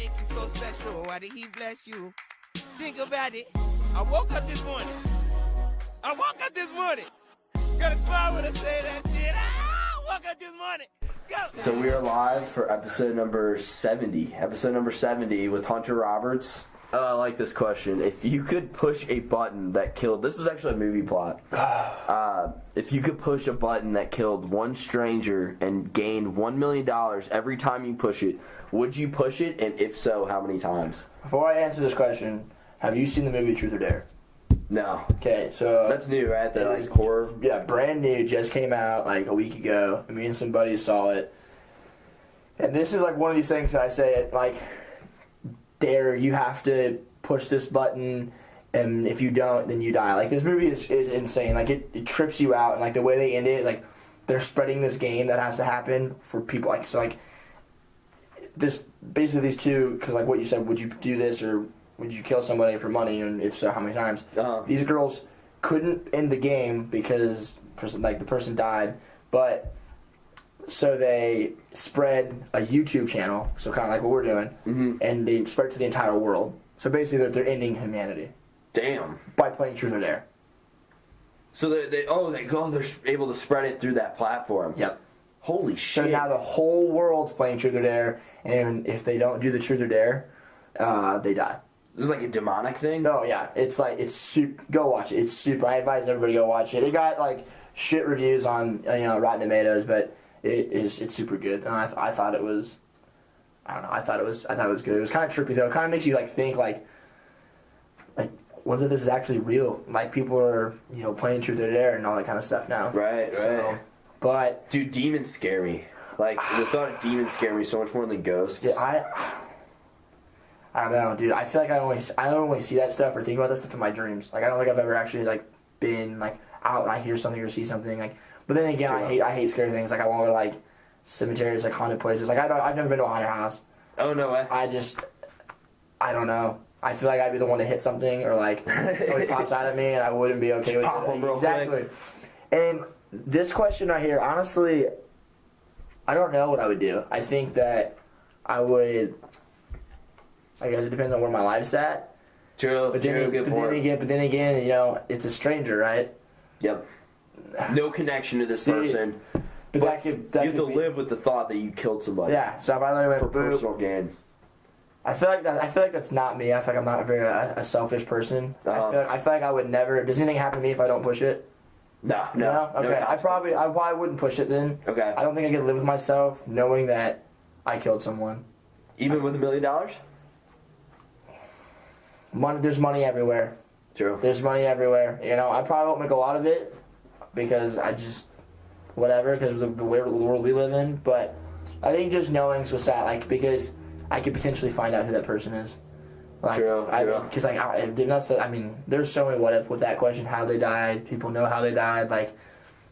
make you so special? Why did he bless you? Think about it. I woke up this morning. Gotta smile when I say that shit. I woke up this morning. Go. So we are live for episode number 70. Episode number 70 with Hunter Roberts. I like this question. If you could push a button that killed... This is actually a movie plot. If you could push a button that killed one stranger and gained $1 million every time you push it, would you push it? And if so, how many times? Before I answer this question, have you seen the movie Truth or Dare? No. Okay, so... That's new, right? The like, horror? Yeah, brand new. Just came out like a week ago. Me and some buddies saw it. And this is like one of these things that I say, like... Dare, you have to push this button, and if you don't, then you die. Like, this movie is insane. Like, it trips you out, and like the way they end it, like they're spreading this game that has to happen for people. Like, so like this basically these two, because like what you said, would you do this or would you kill somebody for money, and if so, how many times? These girls couldn't end the game because the person died, but. So they spread a YouTube channel, so kind of like what we're doing, and they spread it to the entire world. So basically, they're ending humanity. Damn. By playing Truth or Dare. So they're able to spread it through that platform. Yep. Holy shit. So now the whole world's playing Truth or Dare, and if they don't do the Truth or Dare, they die. This is like a demonic thing? Oh, yeah. It's super. Go watch it. It's super. I advise everybody to go watch it. It got, like, shit reviews on, Rotten Tomatoes, but... It's super good, and I thought it was, I don't know, I thought it was good. It was kind of trippy though. It kind of makes you like think like once this is actually real. Like people are playing Truth or Dare and all that kind of stuff now. Right. So, but dude, demons scare me. Like the thought of demons scare me so much more than ghosts. Yeah, I don't know, dude. I feel like I don't only see that stuff or think about that stuff in my dreams. Like I don't think I've ever actually like been like out and I hear something or see something like. But then again, I hate scary things. Like I won't go to like cemeteries, like haunted places. Like I've never been to a haunted house. Oh no way! I don't know. I feel like I'd be the one to hit something or like somebody pops out at me and I wouldn't be okay with it. Exactly. And this question right here, honestly, I don't know what I would do. I think that I would. I guess it depends on where my life's at. True. But then again, it's a stranger, right? Yep. No connection to this person. But you have to live with the thought that you killed somebody. Yeah, so if I literally went for personal gain. I feel like that's not me. I feel like I'm not a selfish person. I feel like I would never. Does anything happen to me if I don't push it? No. Okay, I probably wouldn't push it then. Okay. I don't think I could live with myself knowing that I killed someone. Even with $1 million? There's money everywhere. True. There's money everywhere. I probably won't make a lot of it. Because I just, whatever, because of the world we live in. But I think just knowing's what's that, like, because I could potentially find out who that person is. Like, true. Because, there's so many what if with that question, how they died. People know how they died. Like,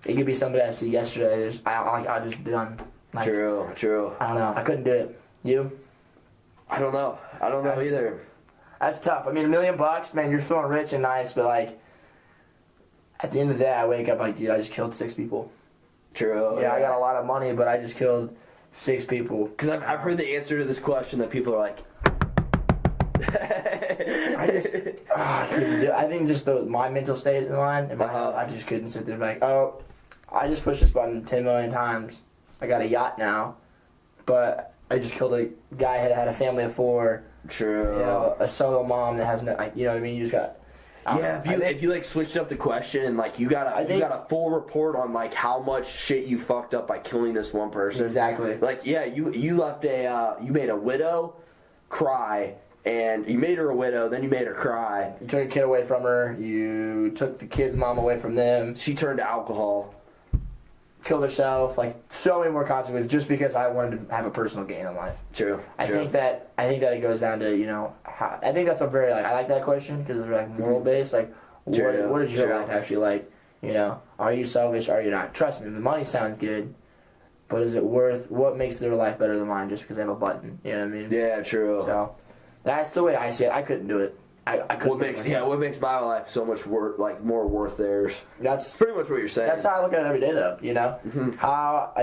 it could be somebody I see yesterday. I'll just be done. Like, true. I don't know. I couldn't do it. You? I don't know either. That's tough. I mean, $1 million, man, you're feeling rich and nice, but, like, at the end of the day, I wake up like, dude, I just killed 6 people. True. Yeah, I got a lot of money, but I just killed 6 people. Because I've heard the answer to this question that people are like... I couldn't do it. I think just my mental state in mind, I just couldn't sit there and be like, oh, I just pushed this button 10 million times. I got a yacht now, but I just killed a guy that had a family of 4. True. A solo mom that has no, you know what I mean? You just got... if you like switched up the question and like you got a full report on like how much shit you fucked up by killing this one person. Exactly. Like you left you made a widow cry, and you made her a widow, then you made her cry. You took a kid away from her. You took the kid's mom away from them. She turned to alcohol. Killed herself. Like so many more consequences just because I wanted to have a personal gain in life. True. I think that it goes down to I think that's a very I like that question because it's like moral based. Like what did your life actually like? Are you selfish? Are you not? Trust me, the money sounds good, but is it worth? What makes their life better than mine just because they have a button? You know what I mean? Yeah, true. So that's the way I see it. I couldn't do it. I couldn't. What makes my life so much more worth theirs? That's pretty much what you're saying. That's how I look at it every day, though. Mm-hmm. How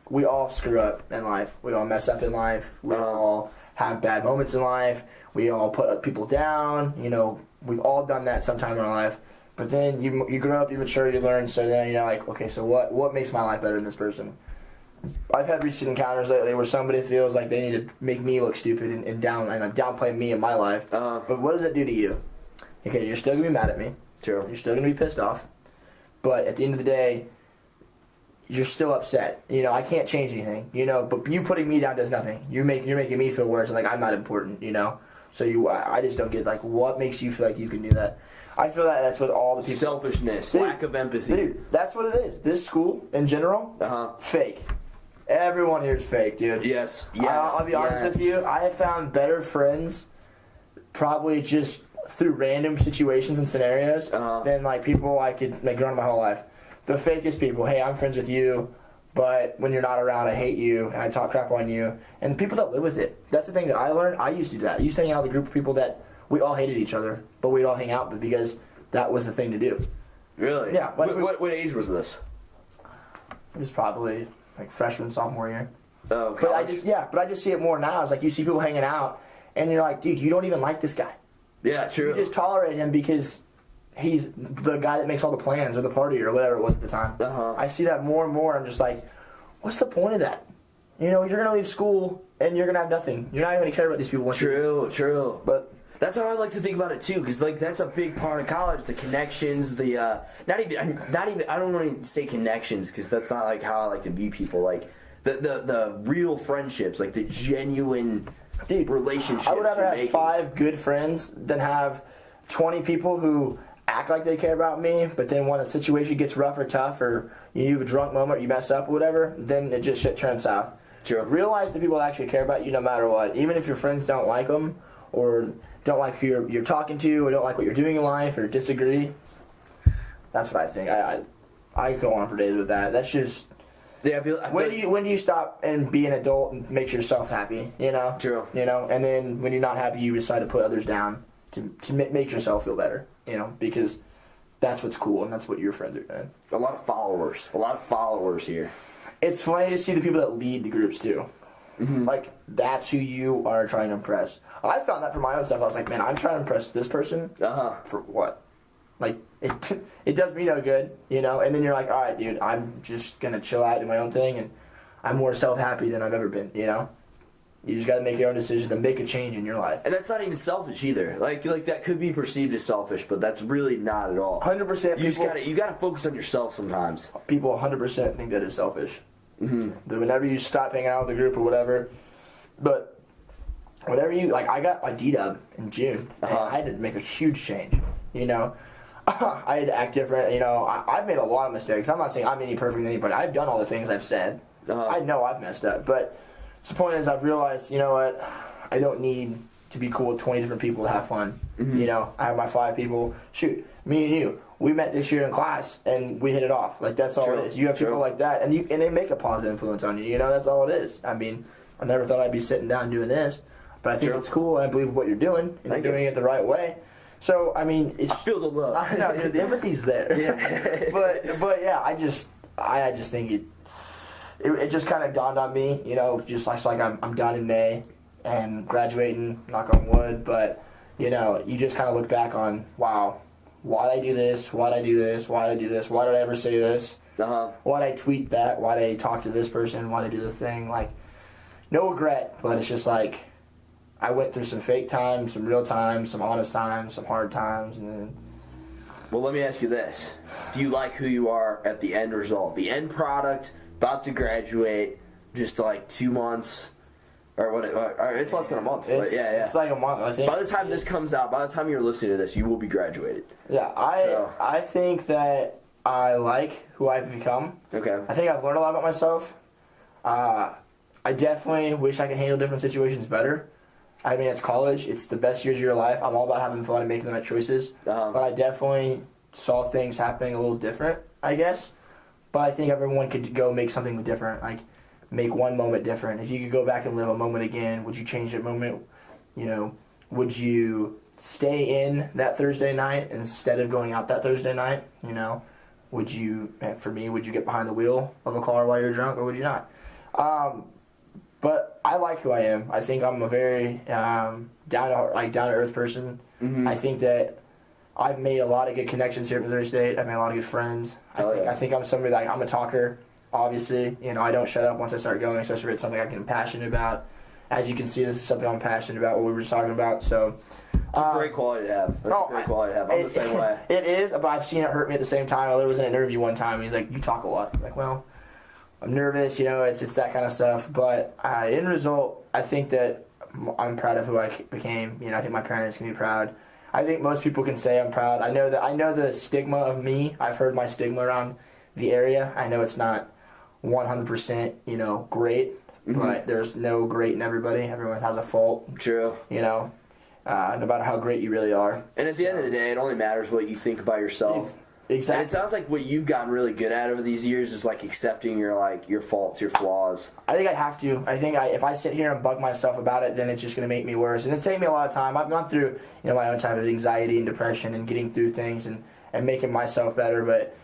we all screw up in life. We all mess up in life. We all have bad moments in life. We all put people down. You know, we've all done that sometime in our life. But then you grow up, you mature, you learn. So then you're like, okay, so what makes my life better than this person? I've had recent encounters lately where somebody feels like they need to make me look stupid and downplay me in my life. But what does that do to you? Okay, you're still gonna be mad at me. True. You're still gonna be pissed off. But at the end of the day, you're still upset. You know, I can't change anything. You know, but you putting me down does nothing. You're making me feel worse. Like I'm not important. You know. So I just don't get like what makes you feel like you can do that. I feel that that's with all the people. Selfishness, lack of empathy. Dude, that's what it is. This school in general, fake. Everyone here is fake, dude. Yes. I'll be honest with you. I have found better friends, probably just through random situations and scenarios, than like people I could make run my whole life. The fakest people. Hey, I'm friends with you, but when you're not around, I hate you and I talk crap on you. And the people that live with it. That's the thing that I learned. I used to do that. I used to hang out with a group of people that we all hated each other, but we'd all hang out because that was the thing to do. Really? Yeah. Like what age was this? It was probably like freshman, sophomore year. Oh, but I just see it more now. It's like you see people hanging out, and you're like, dude, you don't even like this guy. Yeah, true. You just tolerate him because he's the guy that makes all the plans or the party or whatever it was at the time. I see that more and more. I'm just like, what's the point of that? You know, you're going to leave school, and you're going to have nothing. You're not even going to care about these people. True. But that's how I like to think about it too, because like that's a big part of college. The connections, not even. I don't want to say connections because that's not like how I like to view people. Like the real friendships, like the genuine relationships. I would rather have 5 good friends than have 20 people who act like they care about me, but then when a situation gets rough or tough, or you have a drunk moment, or you mess up or whatever, then it just shit turns south. True. Realize the people that actually care about you no matter what, even if your friends don't like them or don't like who you're talking to, or don't like what you're doing in life, or disagree. That's what I think. I go on for days with that. That's just. Yeah, when do you stop and be an adult and make yourself happy? You know. True. You know, and then when you're not happy, you decide to put others down to make yourself feel better. You know, because that's what's cool and that's what your friends are doing. A lot of followers here. It's funny to see the people that lead the groups too. Mm-hmm. Like that's who you are trying to impress. I found that for my own stuff. I was like, man, I'm trying to impress this person. For what? Like it does me no good, you know. And then you're like, all right, dude, I'm just gonna chill out, do my own thing, and I'm more self-happy than I've ever been. You know. You just got to make your own decision to make a change in your life. And that's not even selfish either. Like that could be perceived as selfish, but that's really not at all. 100%. You got to focus on yourself sometimes. People 100% think that is selfish. Mm-hmm. That whenever you stop hanging out with the group or whatever, but whenever you like, I got my D-Dub in June. And I had to make a huge change. You know, I had to act different. You know, I've made a lot of mistakes. I'm not saying I'm any perfect than anybody. I've done all the things I've said. I know I've messed up, but. So the point is, I've realized, you know what, I don't need to be cool with 20 different people to have fun. Mm-hmm. You know, I have my 5 people. Shoot, me and you, we met this year in class, and we hit it off. Like, that's all it is. You have people like that, and they make a positive influence on you. You know, that's all it is. I mean, I never thought I'd be sitting down doing this, but I think it's cool, and I believe what you're doing, and you're doing it the right way. So, I mean, I feel the love. I know, dude, the empathy's there. Yeah. but yeah, I just think it just kind of dawned on me, you know, just like I'm done in May and graduating, knock on wood, but, you know, you just kind of look back on, wow, why'd I do this, why'd I do this, why'd I do this, why did I ever say this, why'd I tweet that, why'd I talk to this person, why'd I do this thing, like, no regret, but it's just like, I went through some fake times, some real times, some honest times, some hard times, and then... Well, let me ask you this. Do you like who you are at the end result, the end product? About to graduate, just like 2 months, or what? Or it's less than a month. It's like a month. I think. By the time this comes out, by the time you're listening to this, you will be graduated. Yeah, I think that I like who I've become. Okay. I think I've learned a lot about myself. I definitely wish I could handle different situations better. I mean, it's college. It's the best years of your life. I'm all about having fun and making the right choices. But I definitely saw things happening a little different, I guess. But I think everyone could go make something different, like make one moment different. If you could go back and live a moment again, would you change that moment? You know, would you stay in that Thursday night instead of going out that Thursday night? You know, would you, for me, would you get behind the wheel of a car while you're drunk, or would you not? But I like who I am. I think I'm a very down to earth person. Mm-hmm. I think that I've made a lot of good connections here at Missouri State. I've made a lot of good friends. I think I'm somebody that I'm a talker. Obviously, I don't shut up once I start going, especially if it's something I get passionate about. As you can see, this is something I'm passionate about. What we were just talking about. So. It's a great quality to have. That's a great quality to have. I'm the same way. It is, but I've seen it hurt me at the same time. I was in an interview one time, and he's like, "You talk a lot." I'm like, well, I'm nervous, it's that kind of stuff. But in result, I think that I'm proud of who I became. I think my parents can be proud. I think most people can say I'm proud. I know the stigma of me. I've heard my stigma around the area. I know it's not 100%, great, but there's no great in everybody. Everyone has a fault. True. No matter how great you really are. And at the end of the day, it only matters what you think about yourself. Exactly. And it sounds like what you've gotten really good at over these years is like accepting your faults, your flaws. I think I have to. I think if I sit here and bug myself about it, then it's just going to make me worse. And it's taken me a lot of time. I've gone through my own type of anxiety and depression and getting through things and making myself better. But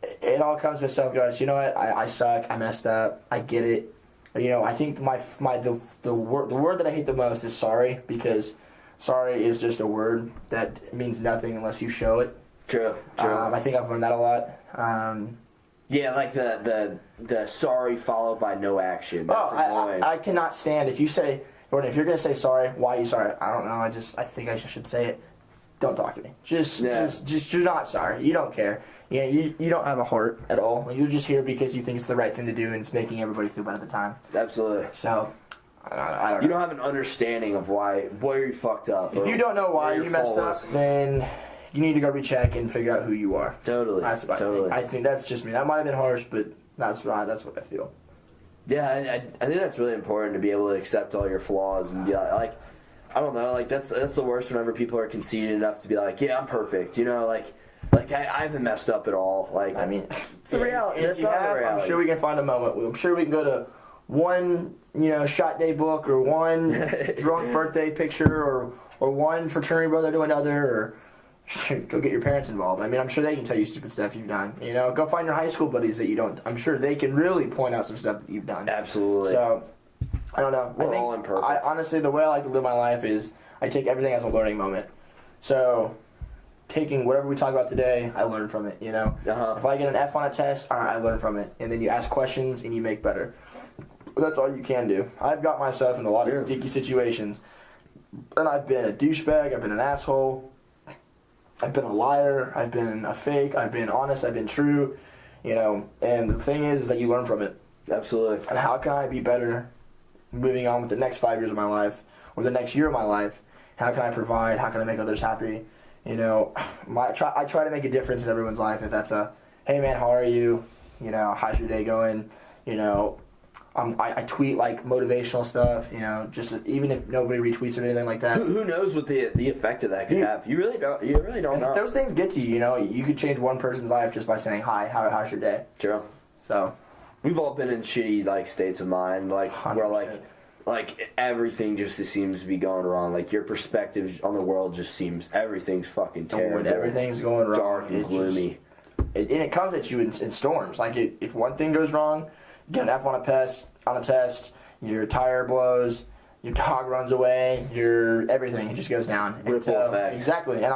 it all comes with self-guidance. You know what? I suck. I messed up. I get it. I think the word that I hate the most is sorry, because sorry is just a word that means nothing unless you show it. True. I think I've learned that a lot. Yeah, like the sorry followed by no action. That's annoying. I cannot stand if you say, Jordan, if you're going to say sorry, why are you sorry? I don't know. I think I should say it. Don't talk to me. Just you're not sorry. You don't care. You don't have a heart at all. You're just here because you think it's the right thing to do and it's making everybody feel better at the time. Absolutely. So, I don't know. You don't have an understanding of why you fucked up. If you don't know why you messed up, then you need to go recheck and figure out who you are. Totally. That's what I think. I think that's just me. That might have been harsh, but that's what I feel. Yeah, I think that's really important to be able to accept all your flaws and be like I don't know, like that's the worst whenever people are conceited enough to be like, yeah, I'm perfect, like I haven't messed up at all. Like, I mean, it's the reality. That's not the reality. I'm sure we can find a moment. I'm sure we can go to one, shot day book or one drunk birthday picture or one fraternity brother to another, or go get your parents involved. I mean, I'm sure they can tell you stupid stuff you've done. Go find your high school buddies that you don't. I'm sure they can really point out some stuff that you've done. Absolutely. So, I don't know. We're all imperfect. Honestly, the way I like to live my life is I take everything as a learning moment. So, taking whatever we talk about today, I learn from it, If I get an F on a test, all right, I learn from it. And then you ask questions and you make better. That's all you can do. I've got myself in a lot of sticky situations. And I've been a douchebag. I've been an asshole. I've been a liar. I've been a fake. I've been honest. I've been true. And the thing is that you learn from it. Absolutely. And how can I be better moving on with the next 5 years of my life or the next year of my life? How can I provide? How can I make others happy? I try to make a difference in everyone's life. If that's hey man, how are you? How's your day going? I tweet like motivational stuff. Just even if nobody retweets or anything like that. Who knows what the effect of that could have? You really don't. You really don't know. If those things get to you, you could change one person's life just by saying hi. How's your day? True. So we've all been in shitty states of mind, 100%. where everything just seems to be going wrong. Like your perspective on the world just seems everyth's fucking terrible. When everything's going wrong, dark and gloomy. And it comes at you in storms. Like if one thing goes wrong, you get an F on a test, your tire blows, your dog runs away, everything it just goes down. Ripple effect. Exactly, and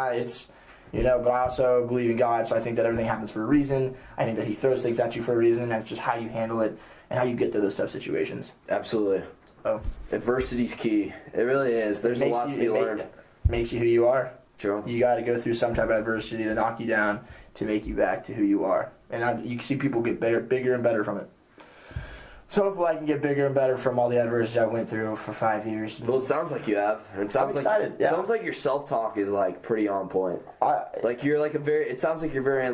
but I also believe in God, so I think that everything happens for a reason. I think that He throws things at you for a reason. That's just how you handle it and how you get through those tough situations. Absolutely. Oh, adversity's key. It really is. There's a lot to be learned. Makes you who you are. True. You got to go through some type of adversity to knock you down to make you back to who you are. And you can see people get bigger and better from it. So hopefully I can get bigger and better from all the adversity I went through for 5 years. Well, it sounds like you have. It sounds I'm excited. It sounds like your self-talk is pretty on point. You're it sounds like you're very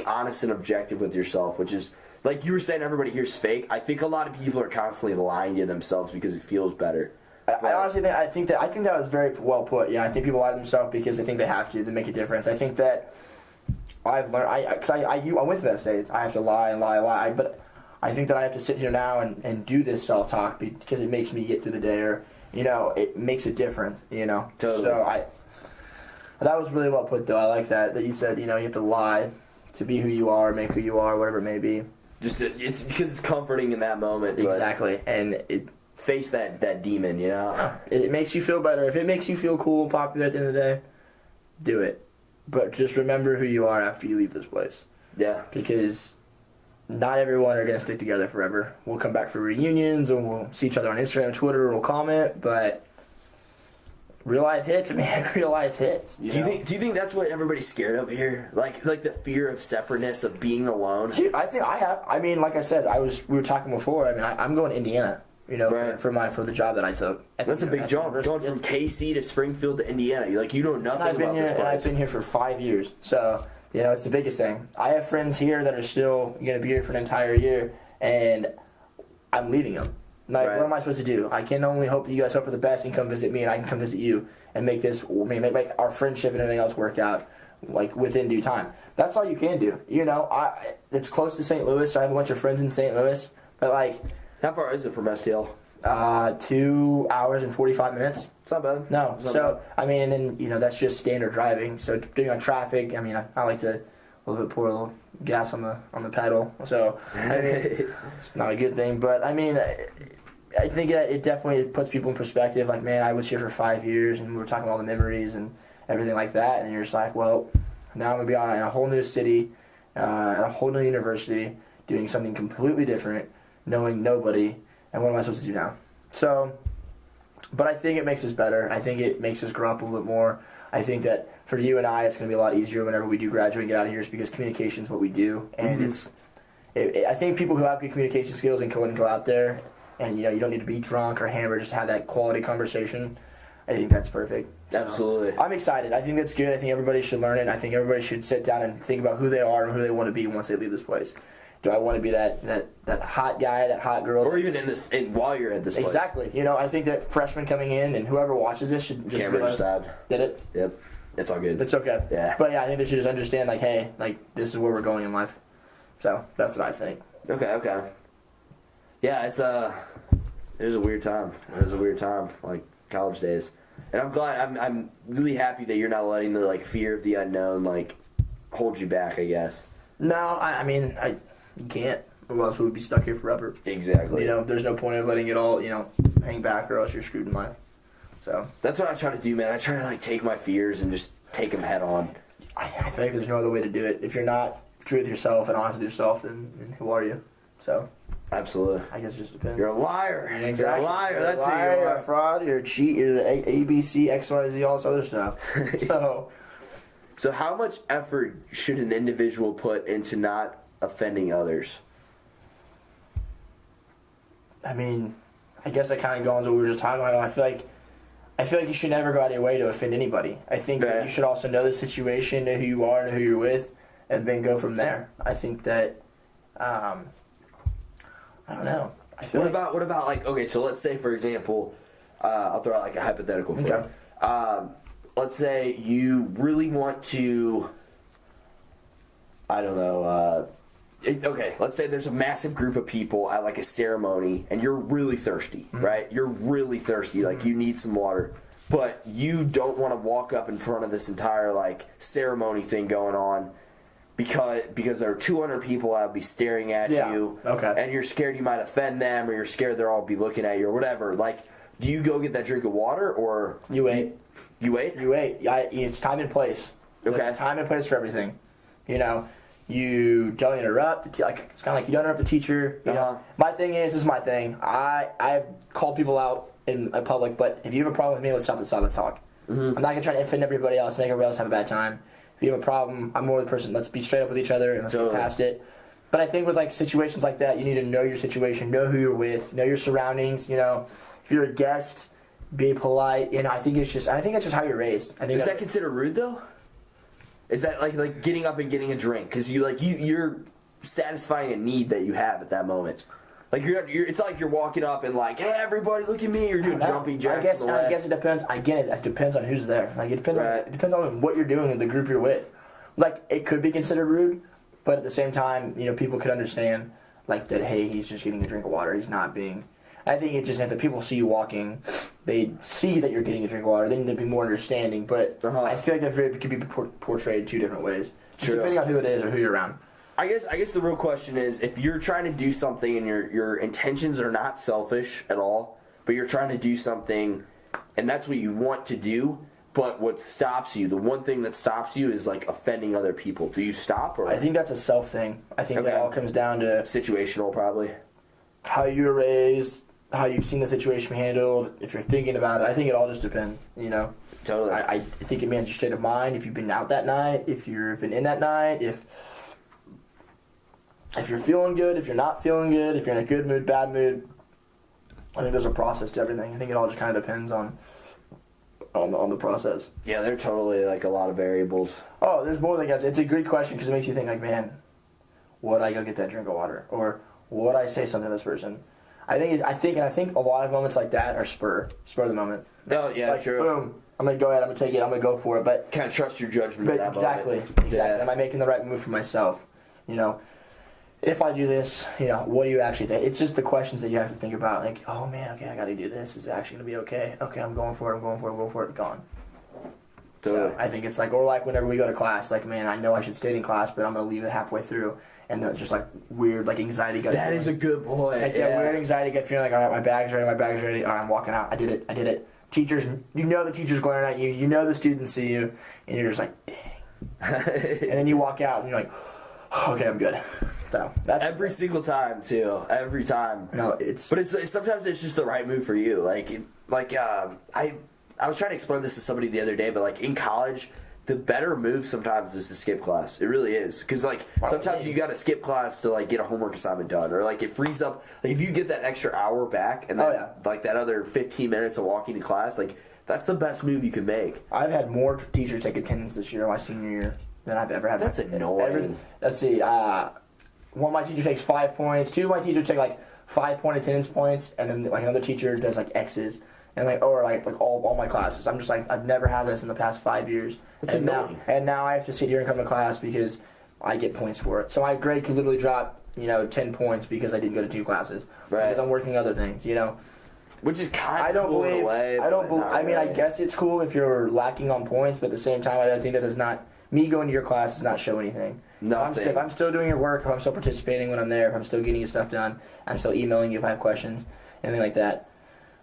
honest and objective with yourself, which is like you were saying. Everybody here's fake. I think a lot of people are constantly lying to themselves because it feels better. I honestly think that was very well put. Yeah, I think people lie to themselves because they think they have to make a difference. I think that I've learned. I went through that stage. I have to lie and lie, but I think that I have to sit here now and do this self-talk because it makes me get through the day, or it makes a difference. Totally. So that was really well put, though. I like that you said you have to lie to be who you are, make who you are, whatever it may be. Just it's because it's comforting in that moment. Exactly, and face that demon, you know? It makes you feel better. If it makes you feel cool, popular at the end of the day, do it. But just remember who you are after you leave this place. Yeah. Because not everyone are going to stick together forever. We'll come back for reunions, and we'll see each other on Instagram and Twitter, and we'll comment, but real life hits, man. Real life hits. Do you think that's what everybody's scared of here? Like the fear of separateness, of being alone? Dude, I think I have. I mean, like I said, we were talking before. I mean, I'm going to Indiana. You know, right. for the job that I took. That's a big jump, going from KC to Springfield to Indiana. You know nothing about this place. And I've been here for 5 years, so it's the biggest thing. I have friends here that are still going to be here for an entire year, and I'm leaving them. Like, What am I supposed to do? I can only hope that you guys hope for the best and come visit me, and I can come visit you and make our friendship and everything else work out like within due time. That's all you can do. It's close to St. Louis, so I have a bunch of friends in St. Louis, but like. How far is it from STL? 2 hours and 45 minutes. It's not bad. No. So, I mean, and then, that's just standard driving. So, depending on traffic, I mean, I like to a little bit pour a little gas on the pedal. So, I mean, it's not a good thing. But, I mean, I think that it definitely puts people in perspective. Like, man, I was here for 5 years, and we were talking about all the memories and everything like that. And you're just like, well, now I'm going to be in a whole new city, at a whole new university, doing something completely different, knowing nobody, and what am I supposed to do now? So, but I think it makes us better. I think it makes us grow up a little bit more. I think that for you and I, it's going to be a lot easier whenever we do graduate and get out of here, just because communication is what we do. And I think people who have good communication skills and go out there, and you don't need to be drunk or hammered, just to have that quality conversation. I think that's perfect. So, absolutely. I'm excited. I think that's good. I think everybody should learn it. I think everybody should sit down and think about who they are and who they want to be once they leave this place. Do I want to be that hot guy, that hot girl? Or even while you're at this place. Exactly. I think that freshmen coming in and whoever watches this should just realize. Did it? Yep. It's all good. It's okay. Yeah. But yeah, I think they should just understand, like, hey, like, this is where we're going in life. So that's what I think. Okay. Yeah, it was a weird time. It was a weird time, like college days. And I'm glad. I'm really happy that you're not letting the fear of the unknown hold you back, I guess. No, I mean, you can't, or else we would be stuck here forever. Exactly. There's no point of letting it all, hang back, or else you're screwed in life. So that's what I try to do, man. I try to take my fears and just take them head on. I think there's no other way to do it. If you're not true with yourself and honest with yourself, then who are you? So. Absolutely. I guess it just depends. You're a liar. Exactly. You're a liar. That's it. You're a fraud. You're a cheat. You're ABC, XYZ, all this other stuff. So how much effort should an individual put into not offending others? I mean, I guess that kind of goes on to what we were just talking about. I feel like you should never go out of your way to offend anybody. I think that you should also know the situation, know who you are, know who you're with, and then go from there. I think that, I don't know. What about okay, so let's say, for example, I'll throw out a hypothetical for you. Let's say you really want to, I don't know, okay, let's say there's a massive group of people at a ceremony, and you're really thirsty, right? You're really thirsty, you need some water, but you don't want to walk up in front of this entire ceremony thing going on because there are 200 people that'll be staring at you, and you're scared you might offend them, or you're scared they'll all be looking at you, or whatever. Do you go get that drink of water, or you wait? You wait? You wait. It's time and place. Okay. There's time and place for everything. You don't interrupt. It's kind of like you don't interrupt the teacher. My thing is, this is my thing. I've called people out in public, but if you have a problem with me, let's stop the silent talk. I'm not going to try to offend everybody else, make everybody else have a bad time. If you have a problem, I'm more the person. Let's be straight up with each other and let's get past it. But I think with situations like that, you need to know your situation, know who you're with, know your surroundings. If you're a guest, be polite. I think that's just how you're raised. Is that considered rude though? Is that like getting up and getting a drink because you're satisfying a need that you have at that moment? It's like you're walking up and hey, everybody, look at me. You're doing jumping jacks. I guess it depends. Again, it depends on who's there. It depends on what you're doing and the group you're with. It could be considered rude, but at the same time, people could understand that. Hey, he's just getting a drink of water. He's not being. I think it just if the people see you walking, they see that you're getting a drink of water. They need to be more understanding. But I feel like that could be portrayed two different ways, just depending on who it is or who you're around. I guess the real question is, if you're trying to do something and your intentions are not selfish at all, but you're trying to do something, and that's what you want to do. But what stops you, the one thing that stops you is like offending other people. Do you stop? Or I think that's a self thing. I think that all comes down to situational, probably. How you were raised, how you've seen the situation handled, if you're thinking about it. I think it all just depends, you know? Totally. I think it means your state of mind, if you've been out that night, if you've been in that night, if you're feeling good, if you're not feeling good, if you're in a good mood, bad mood. I think there's a process to everything. I think it all just kind of depends on the process. Yeah, there are totally like a lot of variables. Oh, there's more than that. It's a great question because it makes you think like, man, would I go get that drink of water? Or would I say something to this person? I think a lot of moments like that are spur of the moment. Oh yeah, like, true. Boom. I'm gonna go ahead. I'm gonna take it. I'm gonna go for it. But kind of trust your judgment. But exactly. Yeah. Am I making the right move for myself? You know, if I do this, you know, what do you actually think? It's just the questions that you have to think about. Like, oh man, okay, I got to do this. Is it actually gonna be okay? Okay, I'm going for it. Gone. Totally. So I think it's like, or like whenever we go to class, like, man, I know I should stay in class, but I'm gonna leave it halfway through, and then it's just like weird, like anxiety gut. That is a good point. Like that weird anxiety gut feeling, like, all right, my bag's ready. All right, I'm walking out. I did it. Teachers, you know the teacher's glaring at you. You know the students see you, and you're just like, dang. And then you walk out, and you're like, okay, I'm good. So that's every single time too. Every time. No, but sometimes it's just the right move for you. I was trying to explain this to somebody the other day, but like in college, the better move sometimes is to skip class. It really is, because like sometimes you got to skip class to like get a homework assignment done, or like it frees up. Like if you get that extra hour back, and then like that other 15 minutes of walking to class, like that's the best move you can make. I've had more teachers take attendance this year, my senior year, than I've ever had. That's annoying. Let's see. One of my teachers takes 5 points. Two of my teachers take like 5-point attendance points, and then like another teacher does like X's. And like all my classes. I'm just like, I've never had this in the past 5 years. That's annoying. Now I have to sit here and come to class because I get points for it. So my grade could literally drop, 10 points because I didn't go to 2 classes. Right. Because I'm working other things, Which is kind of cool in a way. I guess it's cool if you're lacking on points, but at the same time, I don't think that does not, me going to your class does not show anything. Nothing. If I'm still doing your work, if I'm still participating when I'm there, if I'm still getting your stuff done, I'm still emailing you if I have questions, anything like that.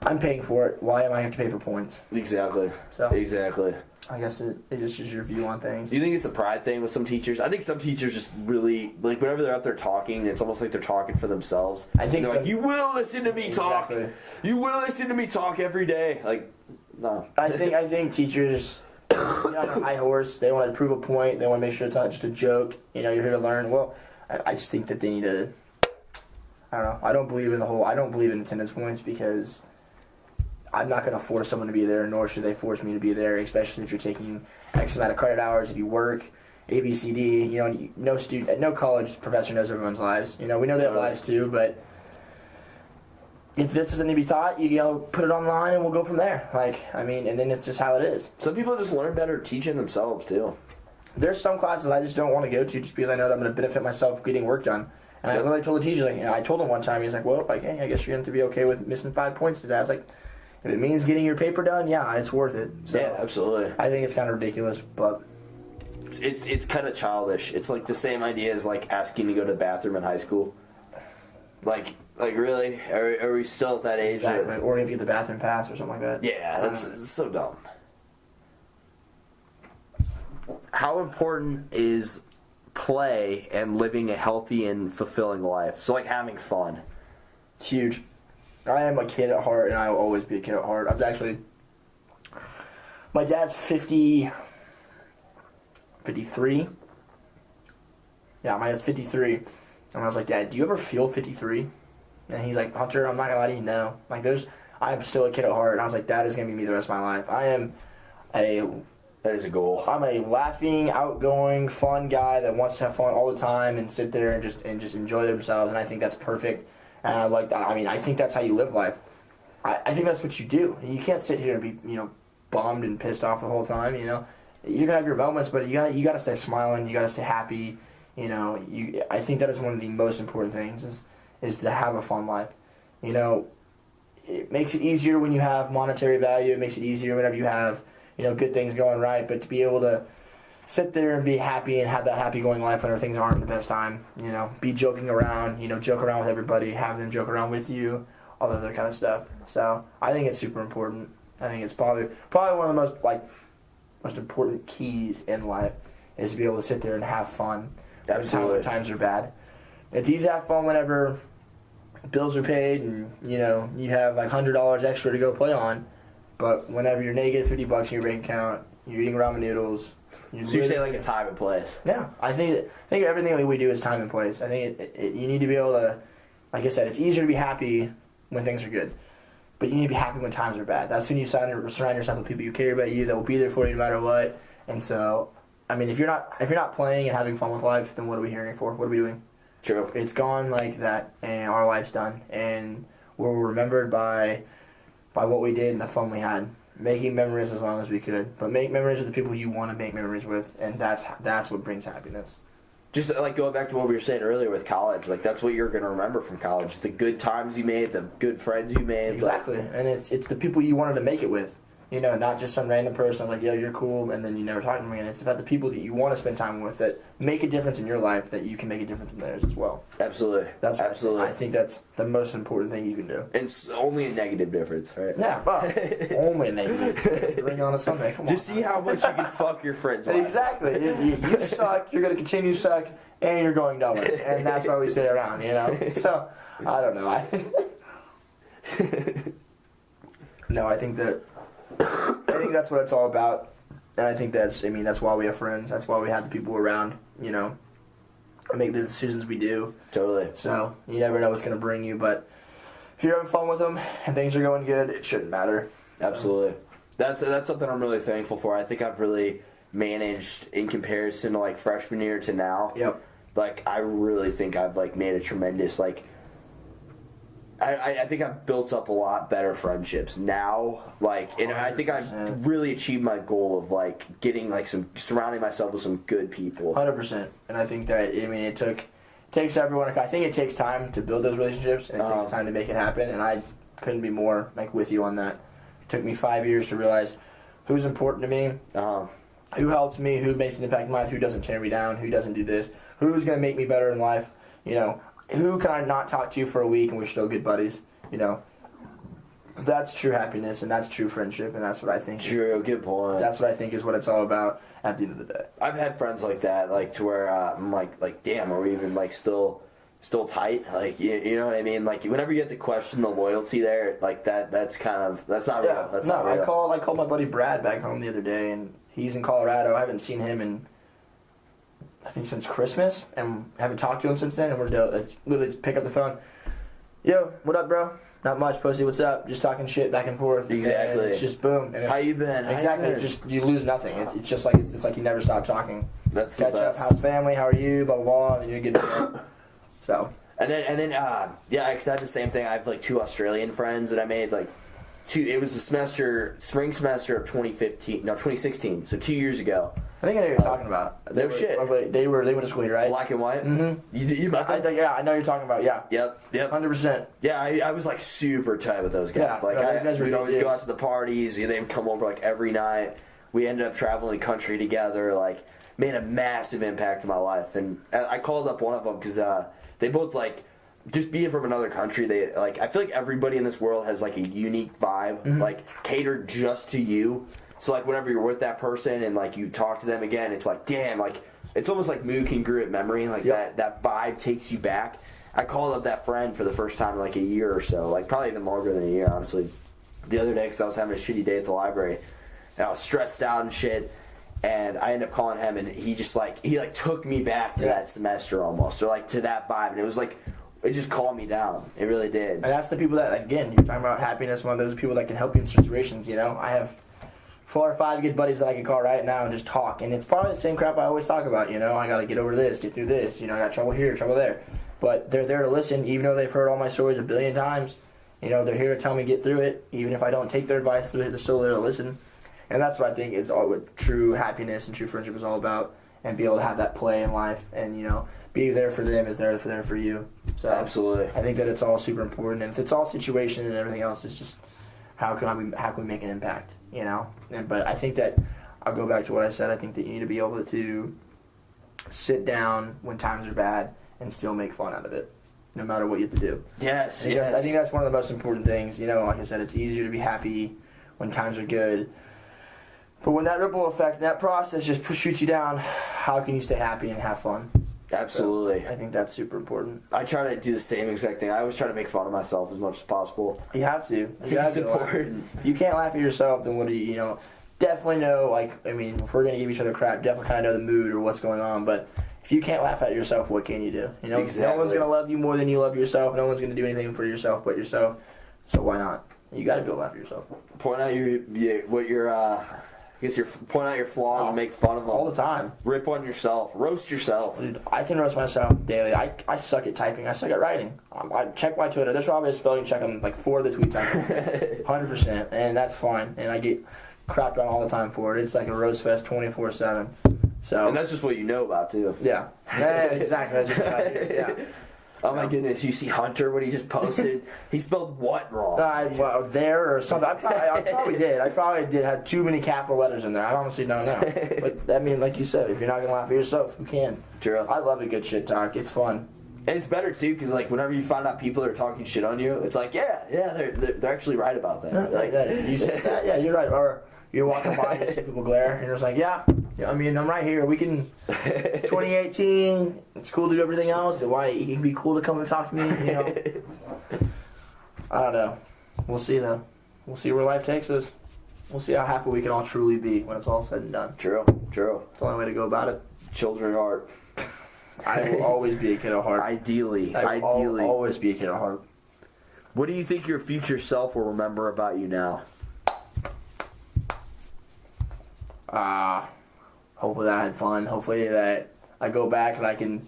I'm paying for it. Why am I have to pay for points? Exactly. Exactly. I guess it's just your view on things. Do you think it's a pride thing with some teachers? I think some teachers just really, like, whenever they're up there talking, it's almost like they're talking for themselves. I think they're like, you will listen to me talk. You will listen to me talk every day. Like, no. I think teachers, on a high horse, they want to prove a point. They want to make sure it's not just a joke. You're here to learn. Well, I just think that they need to, I don't know. I don't believe in attendance points because I'm not going to force someone to be there, nor should they force me to be there, especially if you're taking X amount of credit hours, if you work, A, B, C, D. No college professor knows everyone's lives. We know they have lives too, but if this doesn't need to be taught, you put it online and we'll go from there. And then it's just how it is. Some people just learn better teaching themselves too. There's some classes I just don't want to go to just because I know that I'm going to benefit myself getting work done. And I literally told the teacher, I told him one time, he's like, well, hey, I guess you're going to be okay with missing 5 points today. I was like, if it means getting your paper done, yeah, it's worth it. So yeah, absolutely. I think it's kind of ridiculous, but it's kind of childish. It's like the same idea as like asking to go to the bathroom in high school. Like really? Are we still at that age? Exactly. Or if you get the bathroom pass or something like that. Yeah, that's so dumb. How important is play and living a healthy and fulfilling life? So like having fun. Huge. I am a kid at heart, and I will always be a kid at heart. My dad's 53. Yeah, my dad's 53. And I was like, Dad, do you ever feel 53? And he's like, Hunter, I'm not going to lie to you, no. I am still a kid at heart. And I was like, that is going to be me the rest of my life. That is a goal. I'm a laughing, outgoing, fun guy that wants to have fun all the time and sit there and just enjoy themselves, and I think that's perfect. And I like that. I think that's how you live life. I think that's what you do. You can't sit here and be, bummed and pissed off the whole time. You're gonna have your moments, but you gotta stay smiling. You gotta stay happy. I think that is one of the most important things is to have a fun life. It makes it easier when you have monetary value. It makes it easier whenever you have good things going right. But to be able to sit there and be happy and have that happy-going life whenever things aren't the best time, be joking around, joke around with everybody, have them joke around with you, all the other kind of stuff. So I think it's super important. I think it's probably one of the most important keys in life is to be able to sit there and have fun. Absolutely. When times are bad. It's easy to have fun whenever bills are paid and you have like $100 extra to go play on. But whenever you're negative $50 in your bank account, you're eating ramen noodles. So you say like a time and place? Yeah, I think everything that we do is time and place. I think you need to be able to, like I said, it's easier to be happy when things are good, but you need to be happy when times are bad. That's when you surround yourself with people who care about you, that will be there for you no matter what. And so, I mean, if you're not playing and having fun with life, then what are we here for? What are we doing? True. It's gone like that, and our life's done, and we're remembered by what we did and the fun we had. Making memories as long as we could, but make memories with the people you want to make memories with, and that's what brings happiness. Just like going back to what we were saying earlier with college, like that's what you're going to remember from college: the good times you made, the good friends you made. Exactly, and it's the people you wanted to make it with. Not just some random person who's like, yo, you're cool, and then you never talk to them again. It's about the people that you want to spend time with that make a difference in your life, that you can make a difference in theirs as well. Absolutely. Absolutely. I think that's the most important thing you can do. And it's only a negative difference, right? Yeah, well, only a negative. Bring on a Sunday. Come on. Just see how much you can fuck your friends life. Exactly. You suck, you're going to continue to suck, and you're going nowhere. And that's why we stay around, So, I don't know. I think that's what it's all about, and I think that's why we have friends. That's why we have the people around, make the decisions we do. Totally. So you never know what's going to bring you, but if you're having fun with them and things are going good, it shouldn't matter. Absolutely. That's something I'm really thankful for. I think I've really managed in comparison to like freshman year to now. Yep. Like I really think I've like made a tremendous I think I've built up a lot better friendships now, and I think I've really achieved my goal of getting surrounding myself with some good people. 100%, and I think that it takes everyone. I think it takes time to build those relationships, and it takes time to make it happen. And I couldn't be more with you on that. It took me 5 years to realize who's important to me, who helps me, who makes an impact in my life, who doesn't tear me down, who doesn't do this, who's going to make me better in life. Who can I not talk to for a week and we're still good buddies? That's true happiness and that's true friendship, and that's what I think. True, good point. That's what I think is what it's all about at the end of the day. I've had friends like that, to where I'm damn, are we even still tight? You know what I mean? Whenever you get to question the loyalty there, that's not real. That's not real. I called my buddy Brad back home the other day, and he's in Colorado. I haven't seen him in I think since Christmas, and haven't talked to him since then, and we're literally just pick up the phone. Yo, what up, bro? Not much, pussy, what's up? Just talking shit back and forth. Exactly. And it's just boom. And how you been? Exactly. You lose nothing. It's just it's like you never stop talking. That's the Catch best. up, how's family, how are you, blah, blah, blah, and then you get to So. And then, because I had the same thing. I have, 2 Australian friends that I made, it was the spring semester of 2016, so 2 years ago. I think I know what you're talking about. They went to school here, right? Black and white? Mm-hmm. You met them? I know what you're talking about, yeah. Yep. 100%. Yeah, I was, super tight with those guys. Yeah, those guys we'd always go out to the parties. They would come over, every night. We ended up traveling the country together, made a massive impact in my life. And I called up one of them because they both, just being from another country, they I feel like everybody in this world has a unique vibe, catered just to you. So whenever you're with that person and you talk to them again, it's damn, it's almost like mood congruent memory, yep. that vibe takes you back. I called up that friend for the first time in a year or so, probably even longer than a year, honestly, the other day because I was having a shitty day at the library and I was stressed out and shit. And I ended up calling him, and he just he took me back to that semester almost, or to that vibe, and it was it just calmed me down. It really did. And that's the people that, again, you're talking about happiness. One of those people that can help you in situations, I have 4 or 5 good buddies that I can call right now and just talk. And it's probably the same crap I always talk about, I got to get over this, get through this, I got trouble here, trouble there. But they're there to listen, even though they've heard all my stories a billion times. They're here to tell me get through it. Even if I don't take their advice through it, they're still there to listen. And that's what I think is all what true happiness and true friendship is all about. And be able to have that play in life and, be there for them is there for you. So absolutely. I think that it's all super important. And if it's all situation and everything else, it's just how can we make an impact, But I think that I'll go back to what I said. I think that you need to be able to sit down when times are bad and still make fun out of it. no matter what you have to do. Yes, I think that's one of the most important things. You know, like I said, it's easier to be happy when times are good. But when that ripple effect, that process just shoots you down, how can you stay happy and have fun? Absolutely. So I think that's super important. I try to do the same exact thing. I always try to make fun of myself as much as possible. You have to. It's important. If you can't laugh at yourself, then what do you know? Definitely know, like, I mean, if we're going to give each other crap, definitely kind of know the mood or what's going on. But if you can't laugh at yourself, what can you do? You know, exactly. No one's going to love you more than you love yourself. No one's going to do anything for yourself but yourself. So why not? You got to be able to laugh at yourself. Point out point out your flaws and make fun of them. All the time. Rip on yourself. Roast yourself. Dude, I can roast myself daily. I suck at typing. I suck at writing. I check my Twitter. There's probably a spelling check on like 4 of the tweets I make. 100%. And that's fine. And I get crapped on all the time for it. It's like a roast fest 24/7. So. And that's just what you know about, too. Yeah. Yeah, exactly. That's just what I do. Yeah. Oh my goodness! You see Hunter? What he just posted? He spelled what wrong? There or something. I probably did. I probably did had too many capital letters in there. I honestly don't know. But I mean, like you said, if you're not gonna laugh at yourself, who can? True. I love a good shit talk. It's fun. And it's better too, because like whenever you find out people are talking shit on you, it's like they're actually right about that. Like, you said that. Yeah, you're right. Or you're walking by and you see people glare, and you're just like, yeah. I mean, I'm right here. We can. It's 2018. It's cool to do everything else. Why it can be cool to come and talk to me? You know. I don't know. We'll see though. We'll see where life takes us. We'll see how happy we can all truly be when it's all said and done. True. It's the only way to go about it. Children at heart. I will always be a kid at heart. Ideally. I'll always be a kid at heart. What do you think your future self will remember about you now? Hopefully that I had fun. Hopefully that I go back and I can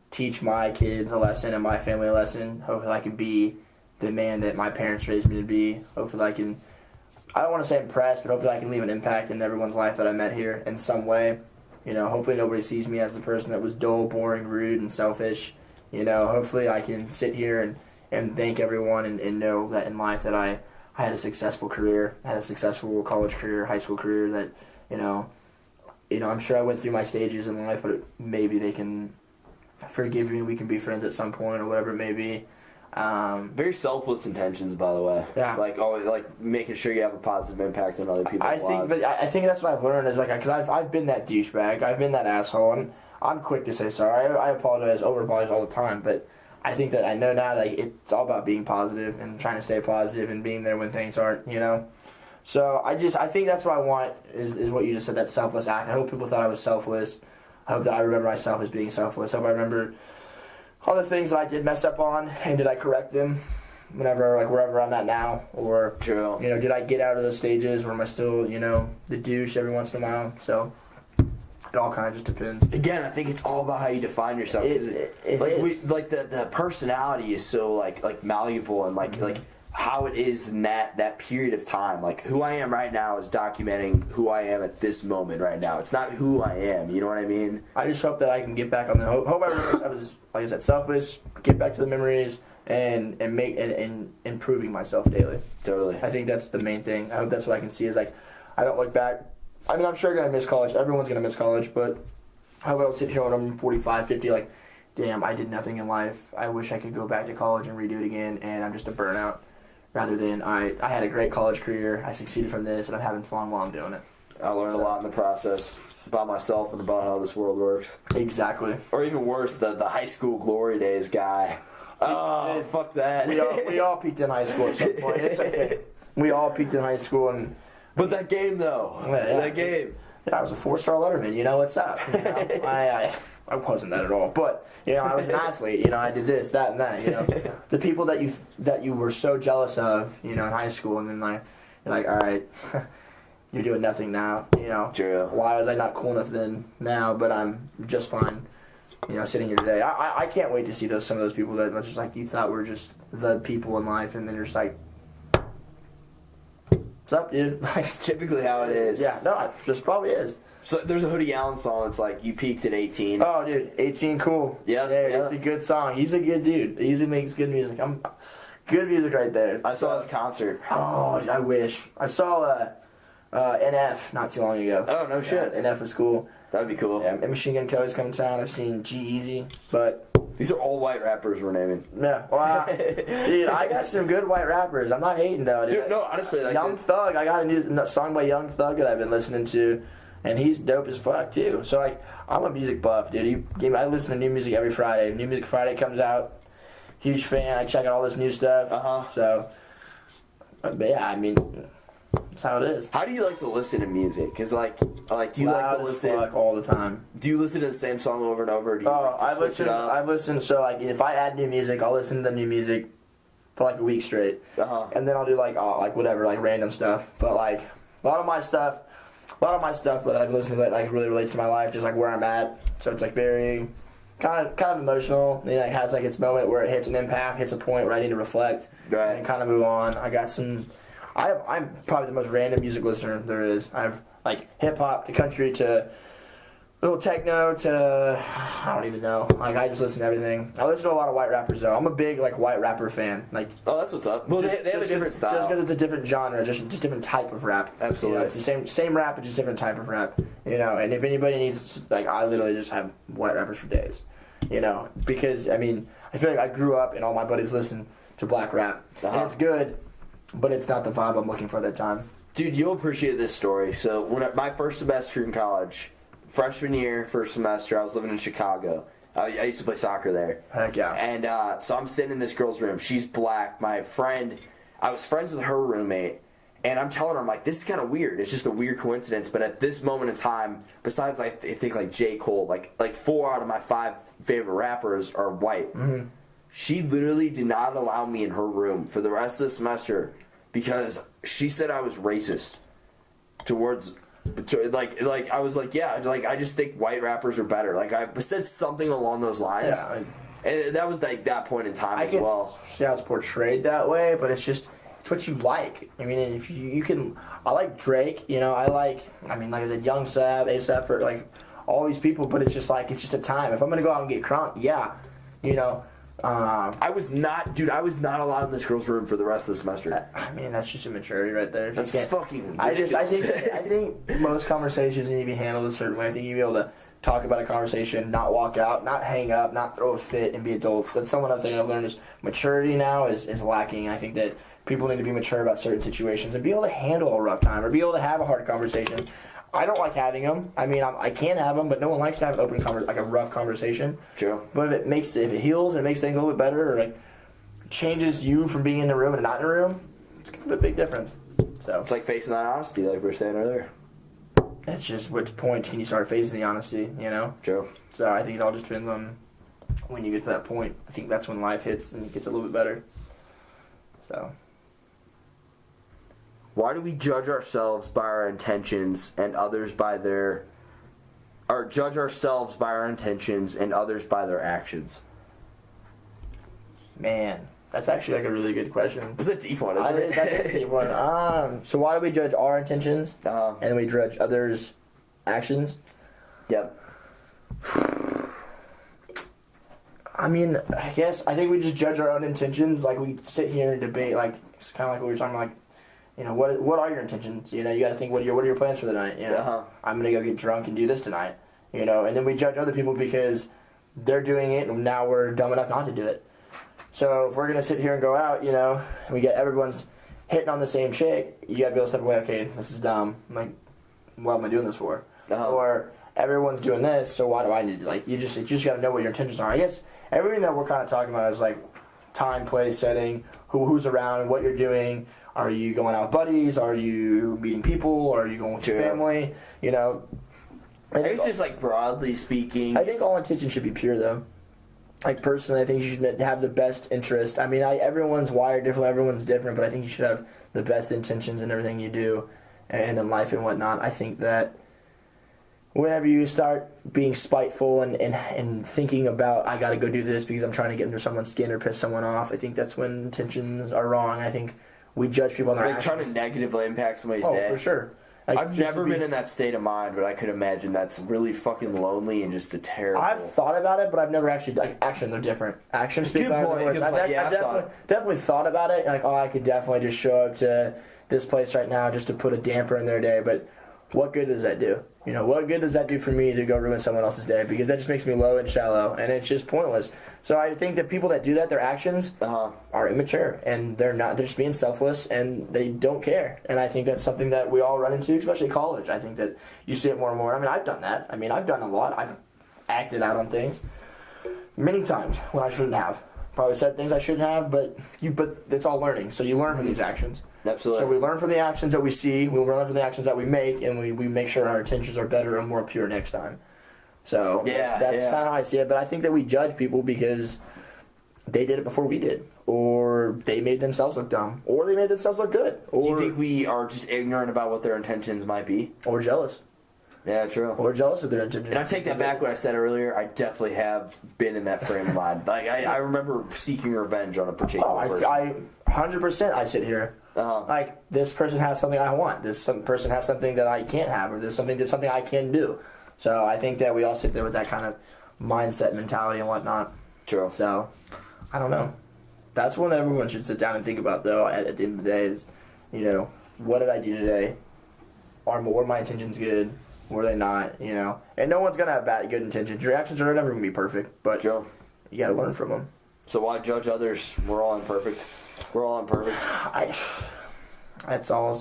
teach my kids a lesson and my family a lesson. Hopefully I can be the man that my parents raised me to be. Hopefully I can, I don't want to say impress, but hopefully I can leave an impact in everyone's life that I met here in some way. You know, hopefully nobody sees me as the person that was dull, boring, rude, and selfish. You know, hopefully I can sit here and thank everyone and know that in life that I had a successful career, I had a successful college career, high school career that, you know, I'm sure I went through my stages in life, but maybe they can forgive me. We can be friends at some point or whatever it may be. Very selfless intentions, by the way. Yeah. Like always, like making sure you have a positive impact on other people's lives. But I think that's what I've learned is like, because I've been that douchebag, I've been that asshole, and I'm quick to say sorry. I apologize, over apologize all the time, but I think that I know now that it's all about being positive and trying to stay positive and being there when things aren't, you know. So I think that's what I want is what you just said, that selfless act. I hope people thought I was selfless. I hope that I remember myself as being selfless. I hope I remember all the things that I did mess up on, and did I correct them wherever I'm at now, or True. You know, did I get out of those stages, or am I still, you know, the douche every once in a while? So it all kind of just depends. Again, I think it's all about how you define yourself. The personality is so like malleable and like how it is in that period of time. Like who I am right now is documenting who I am at this moment right now. It's not who I am. You know what I mean? I just hope that I can get back on the hope I remember I was, like I said, selfish. Get back to the memories and make and improving myself daily. Totally. I think that's the main thing. I hope that's what I can see is like I don't look back. I mean, I'm sure I'm gonna miss college. Everyone's gonna miss college, but I hope I don't sit here when I'm 45, 50, like, damn, I did nothing in life. I wish I could go back to college and redo it again, and I'm just a burnout. Rather than I had a great college career, I succeeded from this, and I'm having fun while I'm doing it. I learned a lot in the process about myself and about how this world works. Exactly. Or even worse, the high school glory days guy. Oh, fuck that. We all peaked in high school at some point. It's okay. We all peaked in high school, and but that game though, that game. Yeah, I was a 4-star letterman. You know what's up? You know? I wasn't that at all, but you know, I was an athlete. You know, I did this, that, and that. You know, the people that you were so jealous of, you know, in high school, and then like you're like, all right, you're doing nothing now. You know, True. Why was I not cool enough then? Now, but I'm just fine. You know, sitting here today, I can't wait to see some of those people that just like you thought were just the people in life, and then you're just like, what's up, dude? It's typically how it is. Yeah, no, it just probably is. So there's a Hoodie Allen song. It's like you peaked at 18. Oh, dude, 18, cool. Yeah, it's a good song. He's a good dude. He makes good music. Good music right there. I saw his concert. Oh, I wish. I saw NF not too long ago. Oh, no shit. NF was cool. That'd be cool. Yeah, Machine Gun Kelly's coming to town. I've seen G-Eazy, but These are all white rappers we're naming. Yeah. Well, dude, I got some good white rappers. I'm not hating though, dude. Dude, no, honestly, like Young Thug. I got a new song by Young Thug that I've been listening to, and he's dope as fuck too. So like, I'm a music buff, dude. I listen to new music every Friday. New Music Friday comes out. Huge fan. I check out all this new stuff. So, but yeah, I mean, that's how it is. How do you like to listen to music? Because like, do you Loud like to listen as fuck all the time? Do you listen to the same song over and over? Or do you like to I've switch it up? listened. So like, if I add new music, I'll listen to the new music for like a week straight, and then I'll do like whatever, like random stuff. But like a lot of my stuff that I've listened to that like really relates to my life, just like where I'm at. So it's like very kind of emotional. And it has like its moment where it hits an impact, hits a point where I need to reflect, right, and kind of move on. I'm probably the most random music listener there is. I've like hip hop to country to little techno to I don't even know. Like I just listen to everything. I listen to a lot of white rappers though. I'm a big like white rapper fan. Like that's what's up. Well, they have a different style. Just because it's a different genre, just different type of rap. Absolutely, you know, it's the same rap, but just different type of rap. You know, and if anybody needs like, I literally just have white rappers for days. You know, because I mean, I feel like I grew up and all my buddies listen to black rap, and it's good, but it's not the vibe I'm looking for at that time. Dude, you'll appreciate this story. So my first semester in college, freshman year, first semester, I was living in Chicago. I used to play soccer there. Heck yeah. And so I'm sitting in this girl's room. She's black. My friend, I was friends with her roommate. And I'm telling her, I'm like, this is kind of weird. It's just a weird coincidence. But at this moment in time, besides I think like J. Cole, like 4 out of my 5 favorite rappers are white. Mm-hmm. She literally did not allow me in her room for the rest of the semester because she said I was racist towards, like I was like, yeah, like I just think white rappers are better. Like I said something along those lines. Yeah, and that was like that point in time as well. See how it's portrayed that way, but it's just, it's what you like. I mean, if you can, I like Drake, you know, like I said, Young Sav, ASAP, or like all these people, but it's just like, it's just a time. If I'm gonna go out and get crunk, yeah, you know. I was not allowed in this girl's room for the rest of the semester. I mean, that's just immaturity right there. That's fucking ridiculous. I think most conversations need to be handled a certain way. I think you need to be able to talk about a conversation, not walk out, not hang up, not throw a fit, and be adults. That's something I think I've learned is maturity now is lacking. I think that people need to be mature about certain situations and be able to handle a rough time or be able to have a hard conversation. I don't like having them. I mean, I can have them, but no one likes to have an open like a rough conversation. True. But if it heals and it makes things a little bit better, or like changes you from being in the room and not in the room, it's kind of a big difference. So it's like facing that honesty, like we were saying earlier. It's just which point can you start facing the honesty, you know? True. So I think it all just depends on when you get to that point. I think that's when life hits and it gets a little bit better. So. Why do we judge ourselves by our intentions and others by their... Or judge ourselves by our intentions and others by their actions? Man, that's actually like a really good question. It's a deep one, isn't it? That's a deep one. So why do we judge our intentions and we judge others' actions? Yep. I mean, I think we just judge our own intentions. Like, we sit here and debate, like, it's kind of like what we were talking about, like, you know, what are your intentions? You know, you got to think, what are your plans for the night? You know, I'm going to go get drunk and do this tonight. You know, and then we judge other people because they're doing it and now we're dumb enough not to do it. So if we're going to sit here and go out, you know, and we get everyone's hitting on the same chick, you got to be able to step away, okay, this is dumb. I'm like, what am I doing this for? Or everyone's doing this, so why do I need to, like, you just got to know what your intentions are. I guess everything that we're kind of talking about is like time, place, setting, who's around, what you're doing. Are you going out with buddies? Are you meeting people? Are you going with your family? You know. I guess just like broadly speaking. I think all intentions should be pure though. Like personally, I think you should have the best interest. I mean, everyone's wired differently, everyone's different, but I think you should have the best intentions in everything you do and in life and whatnot. I think that whenever you start being spiteful and thinking about, I got to go do this because I'm trying to get under someone's skin or piss someone off, I think that's when intentions are wrong. I think we judge people on their actions. Trying to negatively impact somebody's day. Oh, for sure. Like, I've never been in that state of mind, but I could imagine that's really fucking lonely and just a terrible... I've thought about it, but I've never actually... Like, action, they're different. Action speaks louder than words. I've definitely thought about it. Like, I could definitely just show up to this place right now just to put a damper in their day. But what good does that do? You know, what good does that do for me to go ruin someone else's day? Because that just makes me low and shallow, and it's just pointless. So I think that people that do that, their actions are immature, and they're just being selfless, and they don't care. And I think that's something that we all run into, especially college. I think that you see it more and more. I mean, I've done that. I mean, I've done a lot. I've acted out on things many times when I shouldn't have. Probably said things I shouldn't have, but it's all learning. So you learn from these actions. Absolutely. So we learn from the actions that we see, we learn from the actions that we make, and we make sure our intentions are better and more pure next time. So that's kind of how I see it. But I think that we judge people because they did it before we did, or they made themselves look dumb, or they made themselves look good. Or, do you think we are just ignorant about what their intentions might be? Or jealous. Yeah, true. Or jealous of their intentions. And I take that back what I said earlier. I definitely have been in that frame of mind. Like, I remember seeking revenge on a particular person. I 100% I sit here. Like, this person has something I want. Some person has something that I can't have, or there's something I can do. So I think that we all sit there with that kind of mindset, mentality, and whatnot. True. So, I don't know. That's what everyone should sit down and think about, though, at the end of the day is, you know, what did I do today? Were my intentions good? Were they not? You know? And no one's going to have good intentions. Your actions are never going to be perfect, but Joe, you got to learn from them. So why judge others? We're all imperfect. We're all imperfect. It's all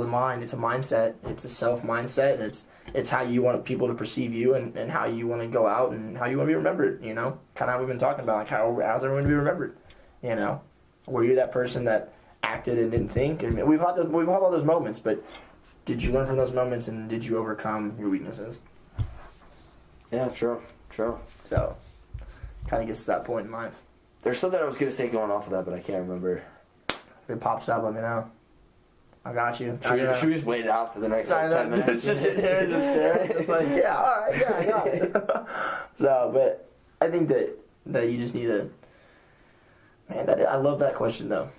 the mind. It's a mindset. It's a self mindset, and it's how you want people to perceive you, and how you want to go out, and how you want to be remembered. You know, kind of how we've been talking about, like how's everyone to be remembered? You know, were you that person that acted and didn't think? I mean, we've had all those moments, but did you learn from those moments, and did you overcome your weaknesses? Yeah, true. So, kind of gets to that point in life. There's something I was going to say going off of that, but I can't remember. If it pops up, let me know. I got you. Should we just wait it out for the next 10 minutes? Just sit here and just stare. It's like, yeah, all right, yeah, I got it. So, but I think that you just need to... Man, I love that question, though.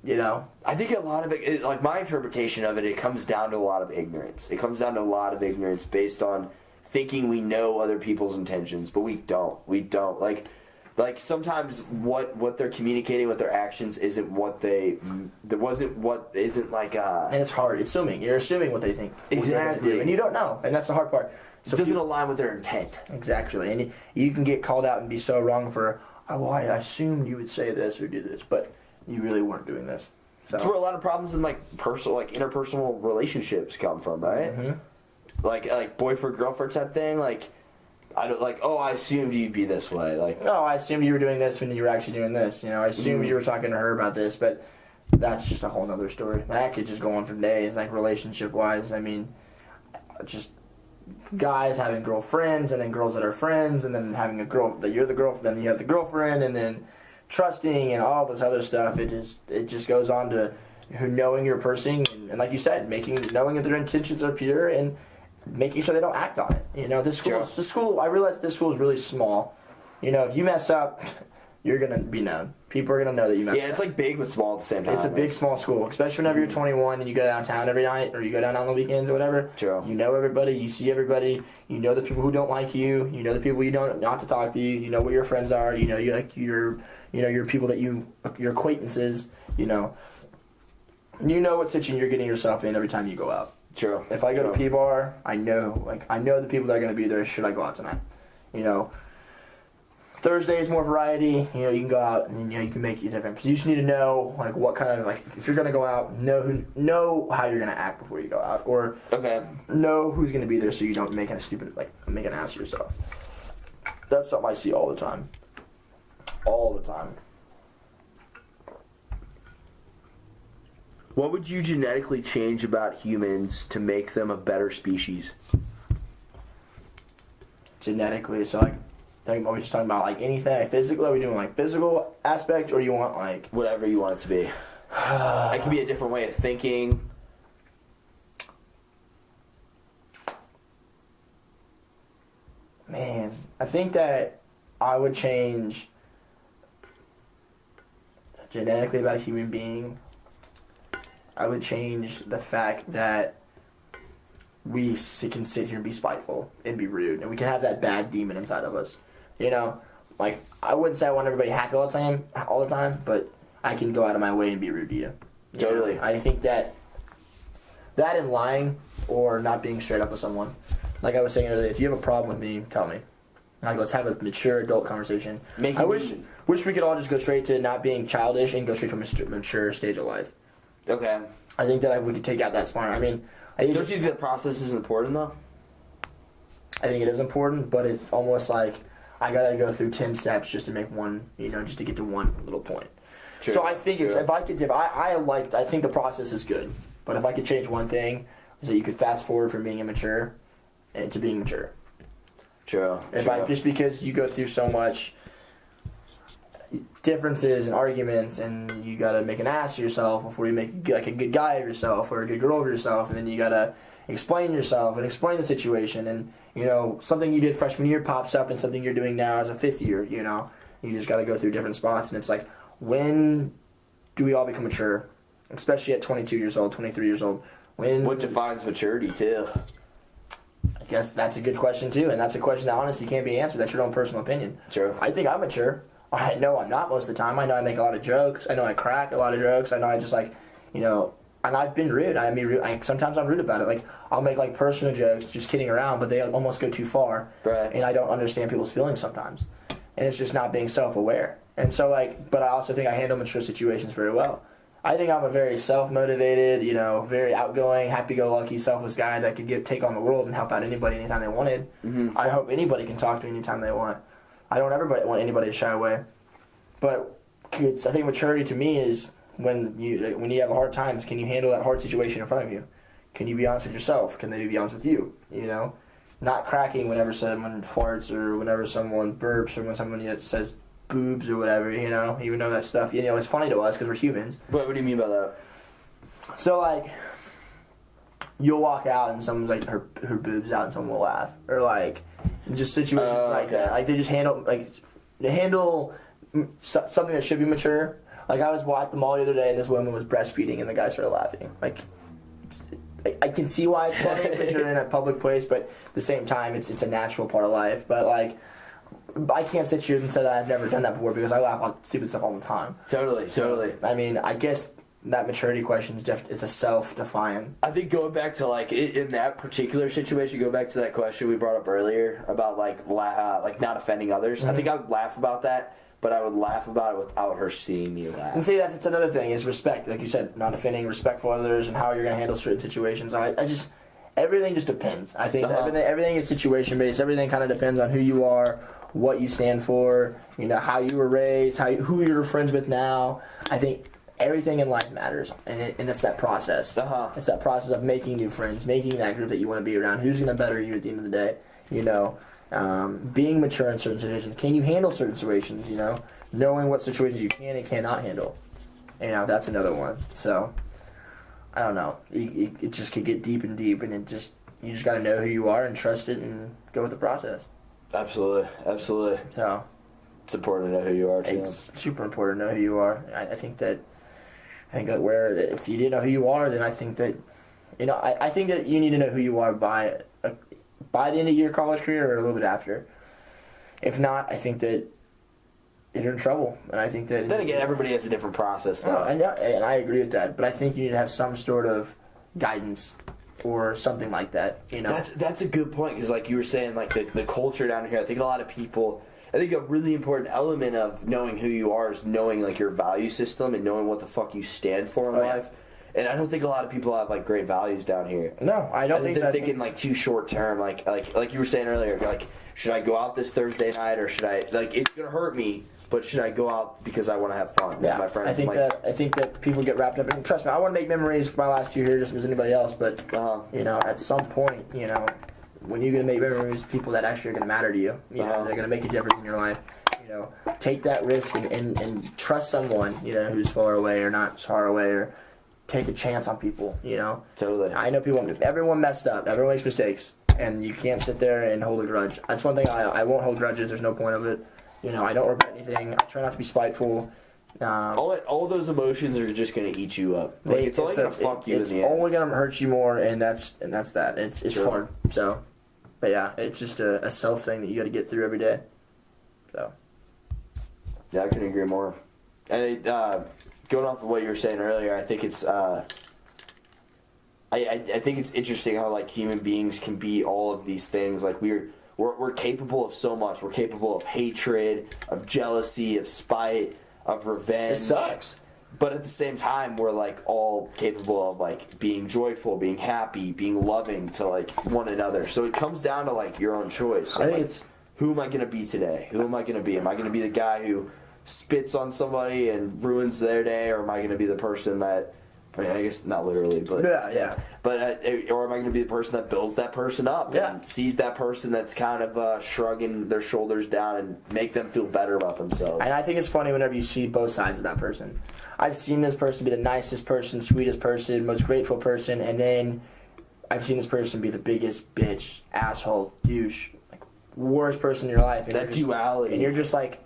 You know? I think a lot of it, like my interpretation of it, it comes down to a lot of ignorance. It comes down to a lot of ignorance based on thinking we know other people's intentions, but we don't. Like sometimes what they're communicating with their actions isn't and it's hard. You're assuming what they think. Exactly. And you don't know. And that's the hard part. So it doesn't align with their intent. Exactly. And you can get called out and be so wrong for, I assumed you would say this or do this, but you really weren't doing this. So. That's where a lot of problems in interpersonal relationships come from, right? Mm-hmm. Like boyfriend girlfriend type thing, like I assumed you'd be this way. Like, no, I assumed you were doing this when you were actually doing this. You know, I assumed you were talking to her about this, but that's just a whole other story. That could just go on for days, like relationship-wise. I mean, just guys having girlfriends, and then girls that are friends, and then having a girl that you're the girlfriend, then you have the girlfriend, and then trusting and all this other stuff. It just goes on to knowing your person, and like you said, knowing that their intentions are pure and making sure they don't act on it. You know, the school. I realize this school is really small. You know, if you mess up, you're gonna be known. People are gonna know that you messed up. Yeah, it's like big but small at the same time. It's a big, small school, especially whenever you're 21 and you go downtown every night, or you go down on the weekends or whatever. True. You know everybody. You see everybody. You know the people who don't like you. You know the people you don't not to talk to you. You know what your friends are. You know your people that your acquaintances. You know what situation you're getting yourself in every time you go out. True. If I go to P-Bar, I know the people that are going to be there should I go out tonight. You know, Thursday is more variety. You know, you can go out and you can make it different. So you just need to know what kind of if you're going to go out, know how you're going to act before you go out, or know who's going to be there so you don't make an ass of yourself. That's something I see all the time. All the time. What would you genetically change about humans to make them a better species? Genetically, so are we just talking about anything physical? Are we doing physical aspect, or do you want whatever you want it to be? It could be a different way of thinking. Man, I think that I would change genetically about a human being. I would change the fact that we can sit here and be spiteful and be rude, and we can have that bad demon inside of us. You know, I wouldn't say I want everybody happy all the time, but I can go out of my way and be rude to you. Totally. I think that and lying or not being straight up with someone. Like I was saying earlier, if you have a problem with me, tell me. Like, let's have a mature adult conversation. I wish we could all just go straight to not being childish and go straight to a mature stage of life. Okay. I think that we could take out that smart. I mean, don't you think the process is important though? I think it is important, but it's almost like I gotta go through 10 steps just to make one, just to get to one little point. True, so I think I think the process is good, but if I could change one thing, is that you could fast forward from being immature and to being mature. True. Just because you go through so much differences and arguments, and you gotta make an ass of yourself before you make like a good guy of yourself or a good girl of yourself, and then you gotta explain yourself and explain the situation, and something you did freshman year pops up and something you're doing now as a fifth year. You just gotta go through different spots, and it's like, when do we all become mature, especially at 22 years old, 23 years old? What defines maturity too? I guess that's a good question too, and that's a question that honestly can't be answered. That's your own personal opinion. True. I think I'm mature. I know I'm not most of the time. I know I make a lot of jokes. I know I crack a lot of jokes. I know I just and I've been rude. Sometimes I'm rude about it. Like, I'll make like personal jokes, just kidding around, but they almost go too far. Right. And I don't understand people's feelings sometimes. And it's just not being self-aware. And so but I also think I handle mature situations very well. I think I'm a very self-motivated, very outgoing, happy-go-lucky, selfless guy that could take on the world and help out anybody anytime they wanted. Mm-hmm. I hope anybody can talk to me anytime they want. I don't ever want anybody to shy away. But I think maturity to me is when you have hard times, can you handle that hard situation in front of you? Can you be honest with yourself? Can they be honest with you? Not cracking whenever someone farts or whenever someone burps or when someone says boobs or whatever, even though that stuff, it's funny to us because we're humans. What do you mean by that? So, you'll walk out and someone's like, her boobs out and someone will laugh. Or, just situations like that. They just handle, something that should be mature. I was at the mall the other day and this woman was breastfeeding and the guy started laughing. I can see why it's funny because you're in a public place, but at the same time, it's a natural part of life. But, I can't sit here and say that I've never done that before because I laugh at stupid stuff all the time. Totally. I mean, I guess that maturity question is it's a self-define. I think going back to in that particular situation, go back to that question we brought up earlier about not offending others. Mm-hmm. I think I would laugh about that, but I would laugh about it without her seeing me laugh. And see, that's another thing is respect, like you said, not offending, respectful of others, and how you're going to handle certain situations. Everything just depends. I think everything is situation based. Everything kind of depends on who you are, what you stand for, how you were raised, who you're friends with now. I think everything in life matters, and it's that process. It's that process of making new friends, making that group that you want to be around. Who's going to better you at the end of the day? Being mature in certain situations. Can you handle certain situations? Knowing what situations you can and cannot handle. That's another one. So, I don't know. It just could get deep and deep, and you just got to know who you are and trust it and go with the process. Absolutely. So, it's important to know who you are too. It's super important to know who you are. I think that if you didn't know who you are, then I think that I think that you need to know who you are by the end of your college career or a little bit after. If not, I think that you're in trouble, and I think that. Then again, everybody has a different process. And I agree with that, but I think you need to have some sort of guidance or something like that. That's a good point because, like you were saying, the culture down here. I think a really important element of knowing who you are is knowing your value system and knowing what the fuck you stand for in life. And I don't think a lot of people have great values down here. No, I don't think they're thinking too short term. Like you were saying earlier, should I go out this Thursday night or should I it's gonna hurt me, but should I go out because I want to have fun with my friends? I think that people get wrapped up in. Trust me, I want to make memories for my last year here just as anybody else. But at some point, when you're gonna make memories, people that actually are gonna matter to you, they're gonna make a difference in your life. Take that risk and trust someone who's far away or not far away, or take a chance on people. Totally. I know everyone messed up. Everyone makes mistakes, and you can't sit there and hold a grudge. That's one thing I won't hold grudges. There's no point of it. I don't regret anything. I try not to be spiteful. All those emotions are just going to eat you up. It's only going to fuck you in the end. It's only going to hurt you more, and that's that. It's hard. So, but yeah, it's just a self thing that you got to get through every day. So. Yeah, I couldn't agree more. And going off of what you were saying earlier, I think it's I think it's interesting how like human beings can be all of these things. Like we're capable of so much. We're capable of hatred, of jealousy, of spite, of revenge. It sucks. But at the same time, we're like all capable of like being joyful, being happy, being loving to like one another. So it comes down to like your own choice. I think like, it's who am I going to be today? Who am I going to be? Am I going to be the guy who spits on somebody and ruins their day, or am I going to be the person that, I mean, I guess not literally, but yeah. But or am I going to be the person that builds that person up and sees that person that's kind of shrugging their shoulders down and make them feel better about themselves? And I think it's funny whenever you see both sides of that person. I've seen this person be the nicest person, sweetest person, most grateful person, and then I've seen this person be the biggest bitch, asshole, douche, like worst person in your life. And that duality. And you're just like,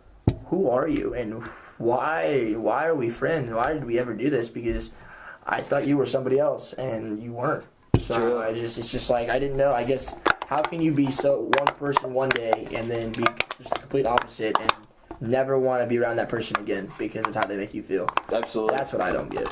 who are you? And why are we friends? Why did we ever do this? Because I thought you were somebody else, and you weren't. So it's just like, I didn't know. I guess, how can you be so one person one day and then be just the complete opposite and never want to be around that person again because of how they make you feel? Absolutely. That's what I don't get.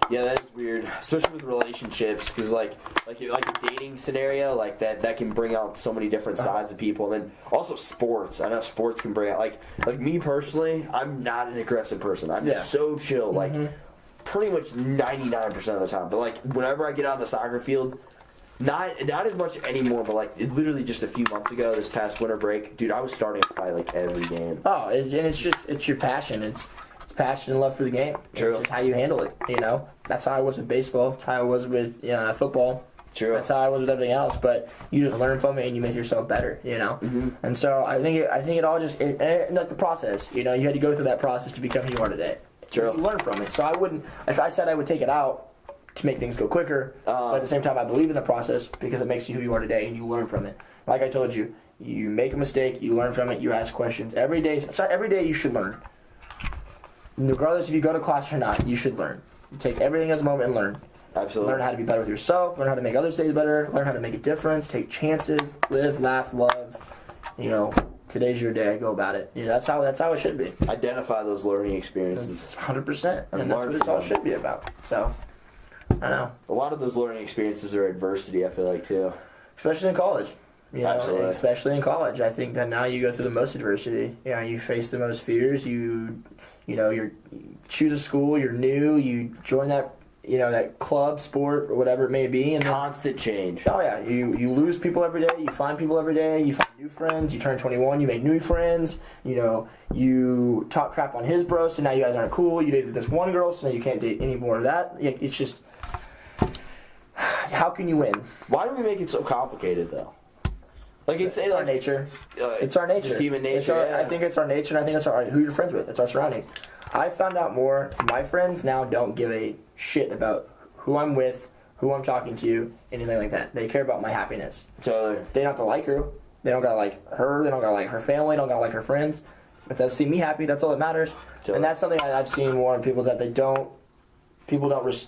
Yeah, that is weird, especially with relationships, because like a dating scenario like that can bring out so many different sides of people, and then also sports. I know sports can bring out like me personally. I'm not an aggressive person. I'm so chill. Like. Pretty much 99% of the time. But, like, whenever I get on the soccer field, not as much anymore, but, like, literally just a few months ago, this past winter break, dude, I was starting to fight, like, every game. Oh, and it's your passion. It's passion and love for the game. True. It's just how you handle it, you know? That's how I was with baseball. That's how I was with football. True. That's how I was with everything else. But you just learn from it and you make yourself better, you know? Mm-hmm. And so I think it all just, like the process, you know? You had to go through that process to become who you are today. True. You learn from it. So I wouldn't, as I said, I would take it out to make things go quicker. But at the same time, I believe in the process because it makes you who you are today and you learn from it. Like I told you, you make a mistake, you learn from it, you ask questions. Every day you should learn. Regardless if you go to class or not, you should learn. You take everything as a moment and learn. Absolutely. Learn how to be better with yourself, learn how to make others days better, learn how to make a difference, take chances, live, laugh, love, you know. Today's your day. Go about it. You know, that's how it should be. Identify those learning experiences. 100%, and that's what it all should be about. So, I don't know. A lot of those learning experiences are adversity. I feel like too, especially in college. You know, absolutely. Especially in college, I think that now you go through the most adversity. You know, you face the most fears. You choose a school. You're new. You join that. You know, that club, sport, or whatever it may be. And constant change. Oh, yeah. You lose people every day. You find people every day. You find new friends. You turn 21. You make new friends. You know, you talk crap on his bro, so now you guys aren't cool. You dated this one girl, so now you can't date any more of that. It's just, how can you win? Why do we make it so complicated, though? Like it's our nature. It's our nature. It's human nature. I think it's our nature, and I think it's who you're friends with. It's our surroundings. I found out more. My friends now don't give a shit about who I'm with, who I'm talking to, anything like that. They care about my happiness. Totally. They don't have to like her. They don't gotta like her. They don't gotta like her family. They don't gotta like her friends. If they see me happy, that's all that matters. Totally. And that's something I've seen more in people that people don't.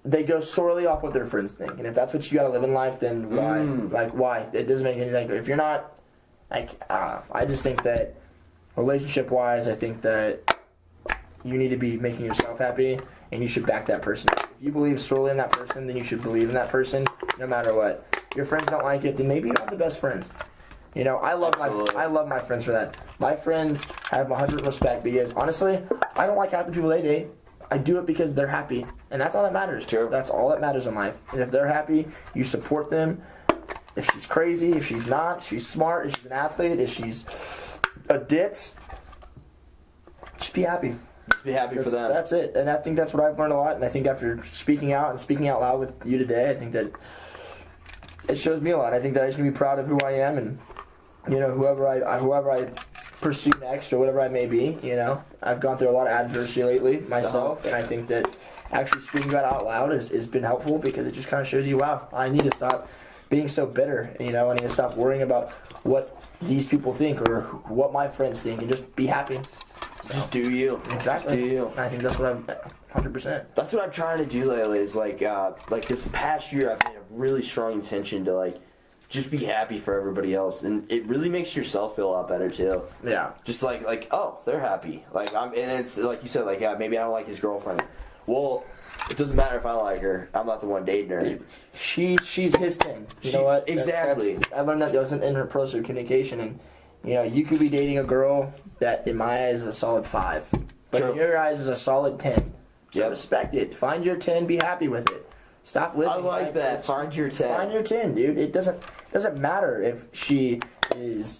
They go sorely off what their friends think. And if that's what you gotta live in life, then why? Like, why? It doesn't make any sense. If you're not, like, I just think that relationship-wise, I think that you need to be making yourself happy, and you should back that person. If you believe solely in that person, then you should believe in that person, no matter what. If your friends don't like it, then maybe you don't have the best friends. You know, I love my friends for that. My friends have 100% respect because, honestly, I don't like half the people they date. I do it because they're happy, and that's all that matters. True. That's all that matters in life. And if they're happy, you support them. If she's crazy, if she's not, if she's smart, if she's an athlete, if she's a ditz, just be happy. Just be happy for them. That's it. And I think that's what I've learned a lot. And I think after speaking out and speaking out loud with you today, I think that it shows me a lot. I think that I should be proud of who I am, and you know, whoever I pursue next or whatever I may be. You know, I've gone through a lot of adversity lately myself, and I think that actually speaking about it out loud has been helpful because it just kind of shows you, wow, I need to stop being so bitter. You know, I need to stop worrying about what these people think or what my friends think, and just be happy. Just do you. Exactly. Just do you. I think that's what I'm 100%. That's what I'm trying to do lately. Is like this past year, I've made a really strong intention to like just be happy for everybody else, and it really makes yourself feel a lot better too. Yeah. Just like oh, they're happy. Like and it's like you said, like maybe I don't like his girlfriend. Well, it doesn't matter if I like her. I'm not the one dating her. She's his 10. You know what? Exactly. I learned that wasn't interpersonal communication, and you could be dating a girl that, in my eyes, is a solid 5, but in your eyes is a solid 10. So respect it. Find your 10. Be happy with it. Stop living. I like that. Find your 10. Find your 10, dude. It doesn't matter if she is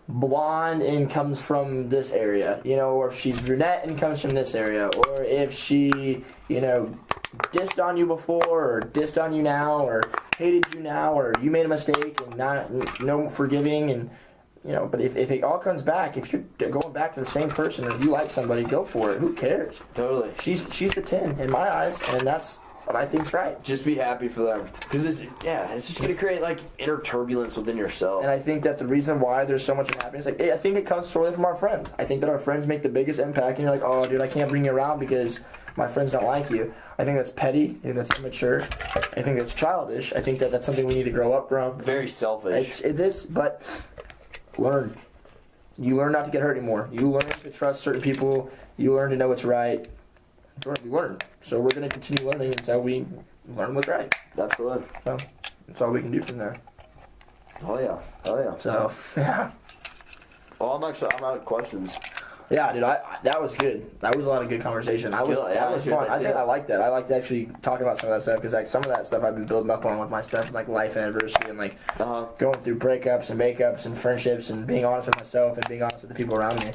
blonde and comes from this area, or if she's brunette and comes from this area, or if she, dissed on you before, or dissed on you now, or hated you now, or you made a mistake and no forgiving, and but if it all comes back, if you're going back to the same person, or you like somebody, go for it. Who cares? Totally. She's the 10 in my eyes, and that's what I think's right. Just be happy for them, because it's just gonna create inner turbulence within yourself. And I think that the reason why there's so much unhappiness, I think it comes solely from our friends. I think that our friends make the biggest impact, and you're like, oh, dude, I can't bring you around because my friends don't like you. I think that's petty. I think that's immature. I think that's childish. I think that that's something we need to grow up from. Very selfish. It is, but learn. You learn not to get hurt anymore. You learn to trust certain people. You learn to know what's right. We learn. So we're going to continue learning until we learn what's right. Absolutely. So that's all we can do from there. Oh yeah. So, yeah. Well, I'm out of questions. Yeah, dude, that was good. That was a lot of good conversation. That was fun. I think I like that. I like to actually talk about some of that stuff, because some of that stuff I've been building up on with my stuff, like life anniversary, and going through breakups and makeups and friendships, and being honest with myself and being honest with the people around me.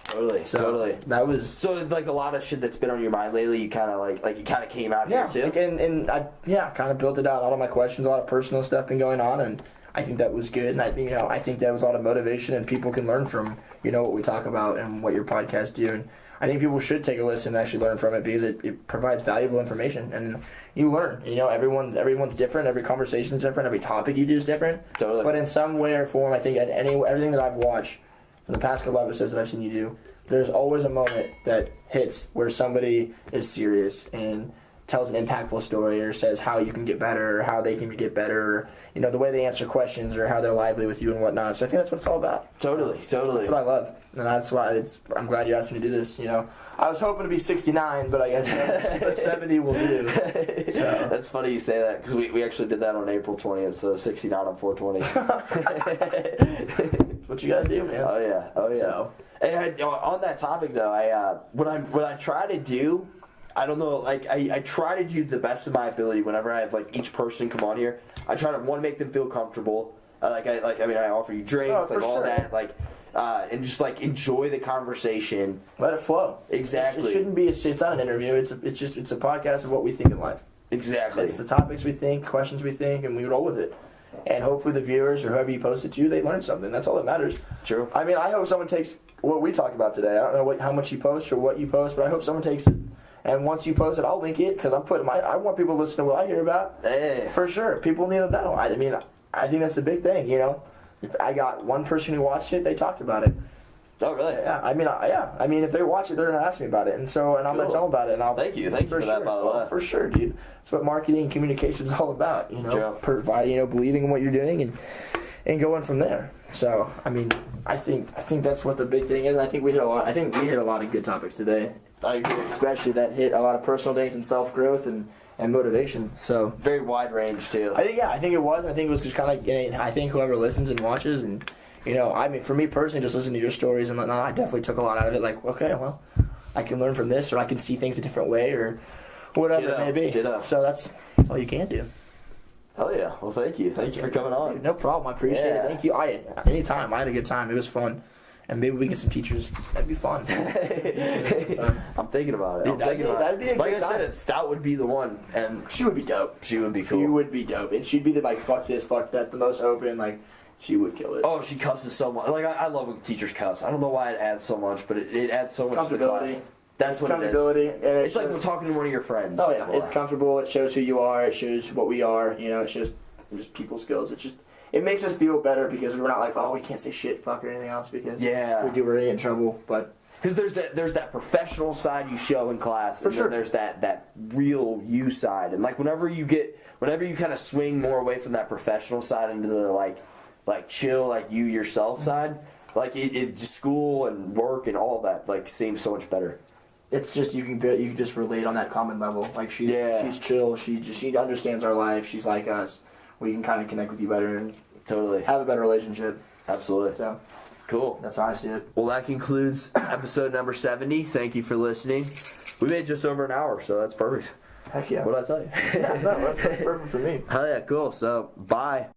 Totally. That was so a lot of shit that's been on your mind lately. You kind of it kind of came out here too. And I kind of built it out. A lot of my questions, a lot of personal stuff been going on, and I think that was good. And I think that was a lot of motivation, and people can learn from what we talk about and what your podcasts do. And I think people should take a listen and actually learn from it, because it provides valuable information, and you learn. Everyone's different. Every conversation is different. Every topic you do is different. Totally. But in some way or form, I think everything that I've watched from the past couple episodes that I've seen you do, there's always a moment that hits where somebody is serious and tells an impactful story, or says how you can get better, or how they can get better, or, the way they answer questions, or how they're lively with you and whatnot. So I think that's what it's all about. Totally. That's what I love. And that's why I'm glad you asked me to do this, I was hoping to be 69, but I guess 70 will do. So. That's funny you say that, because we actually did that on April 20th, so 69 on 420. That's what you gotta do, man. Oh, yeah. So. And on that topic, though, what I try to do, I don't know, I try to do the best of my ability whenever I have, each person come on here. I try to, one, make them feel comfortable. I offer you drinks, all that, and just, enjoy the conversation. Let it flow. Exactly. It shouldn't be, it's not an interview, it's a podcast of what we think in life. Exactly. It's the topics we think, questions we think, and we roll with it. And hopefully the viewers, or whoever you post it to, they learn something. That's all that matters. True. I hope someone takes what we talk about today. I don't know how much you post or what you post, but I hope someone takes it. And once you post it, I'll link it, because I want people to listen to what I hear about. Hey. For sure. People need to know. I think that's the big thing, If I got one person who watched it, they talked about it. Oh, really? Yeah. If they watch it, they're going to ask me about it. And I'm going to tell them about it. And Thank you for that, by the way. For sure, dude. That's what marketing and communication is all about, Sure. Believing in what you're doing and going from there. So, I think that's what the big thing is. I think we hit a lot of good topics today. I agree. Especially that hit a lot of personal things and self-growth and motivation. So very wide range too. I think it was. I think it was just kind of I think whoever listens and watches, and for me personally, just listening to your stories and whatnot, I definitely took a lot out of it. Okay, well, I can learn from this, or I can see things a different way, or whatever it may be. So that's all you can do. Hell yeah. Well, thank you. Thank you for coming on. No problem. I appreciate it. Thank you. Anytime. I had a good time. It was fun. And maybe we get some teachers. That'd be fun. I'm thinking about it. That'd be a good Like I time. said, Stout would be the one, and she would be dope. She would be cool. She would be dope, and she'd be the fuck this, fuck that, the most open. She would kill it. Oh, she cusses so much. I love when teachers cuss. I don't know why it adds so much, but it adds so much to the class. That's what it is. And it's like we're talking to one of your friends. Oh yeah, it's comfortable. It shows who you are. It shows what we are. It shows just people skills. It makes us feel better, because we're not we can't say shit, fuck, or anything else, because if we do, we're gonna get in trouble. But because there's that professional side you show in class, and then there's that real you side, and whenever you kind of swing more away from that professional side into the chill, you yourself side, it just school and work and all that seems so much better. it's just you can just relate on that common level. Like she's chill. She understands our life. She's like us. We can kind of connect with you better and totally have a better relationship. Absolutely. So cool. That's how I see it. Well, that concludes episode number 70. Thank you for listening. We made just over an hour, so that's perfect. Heck yeah. What did I tell you? Yeah, no, that's perfect for me. Hell yeah, cool. So, bye.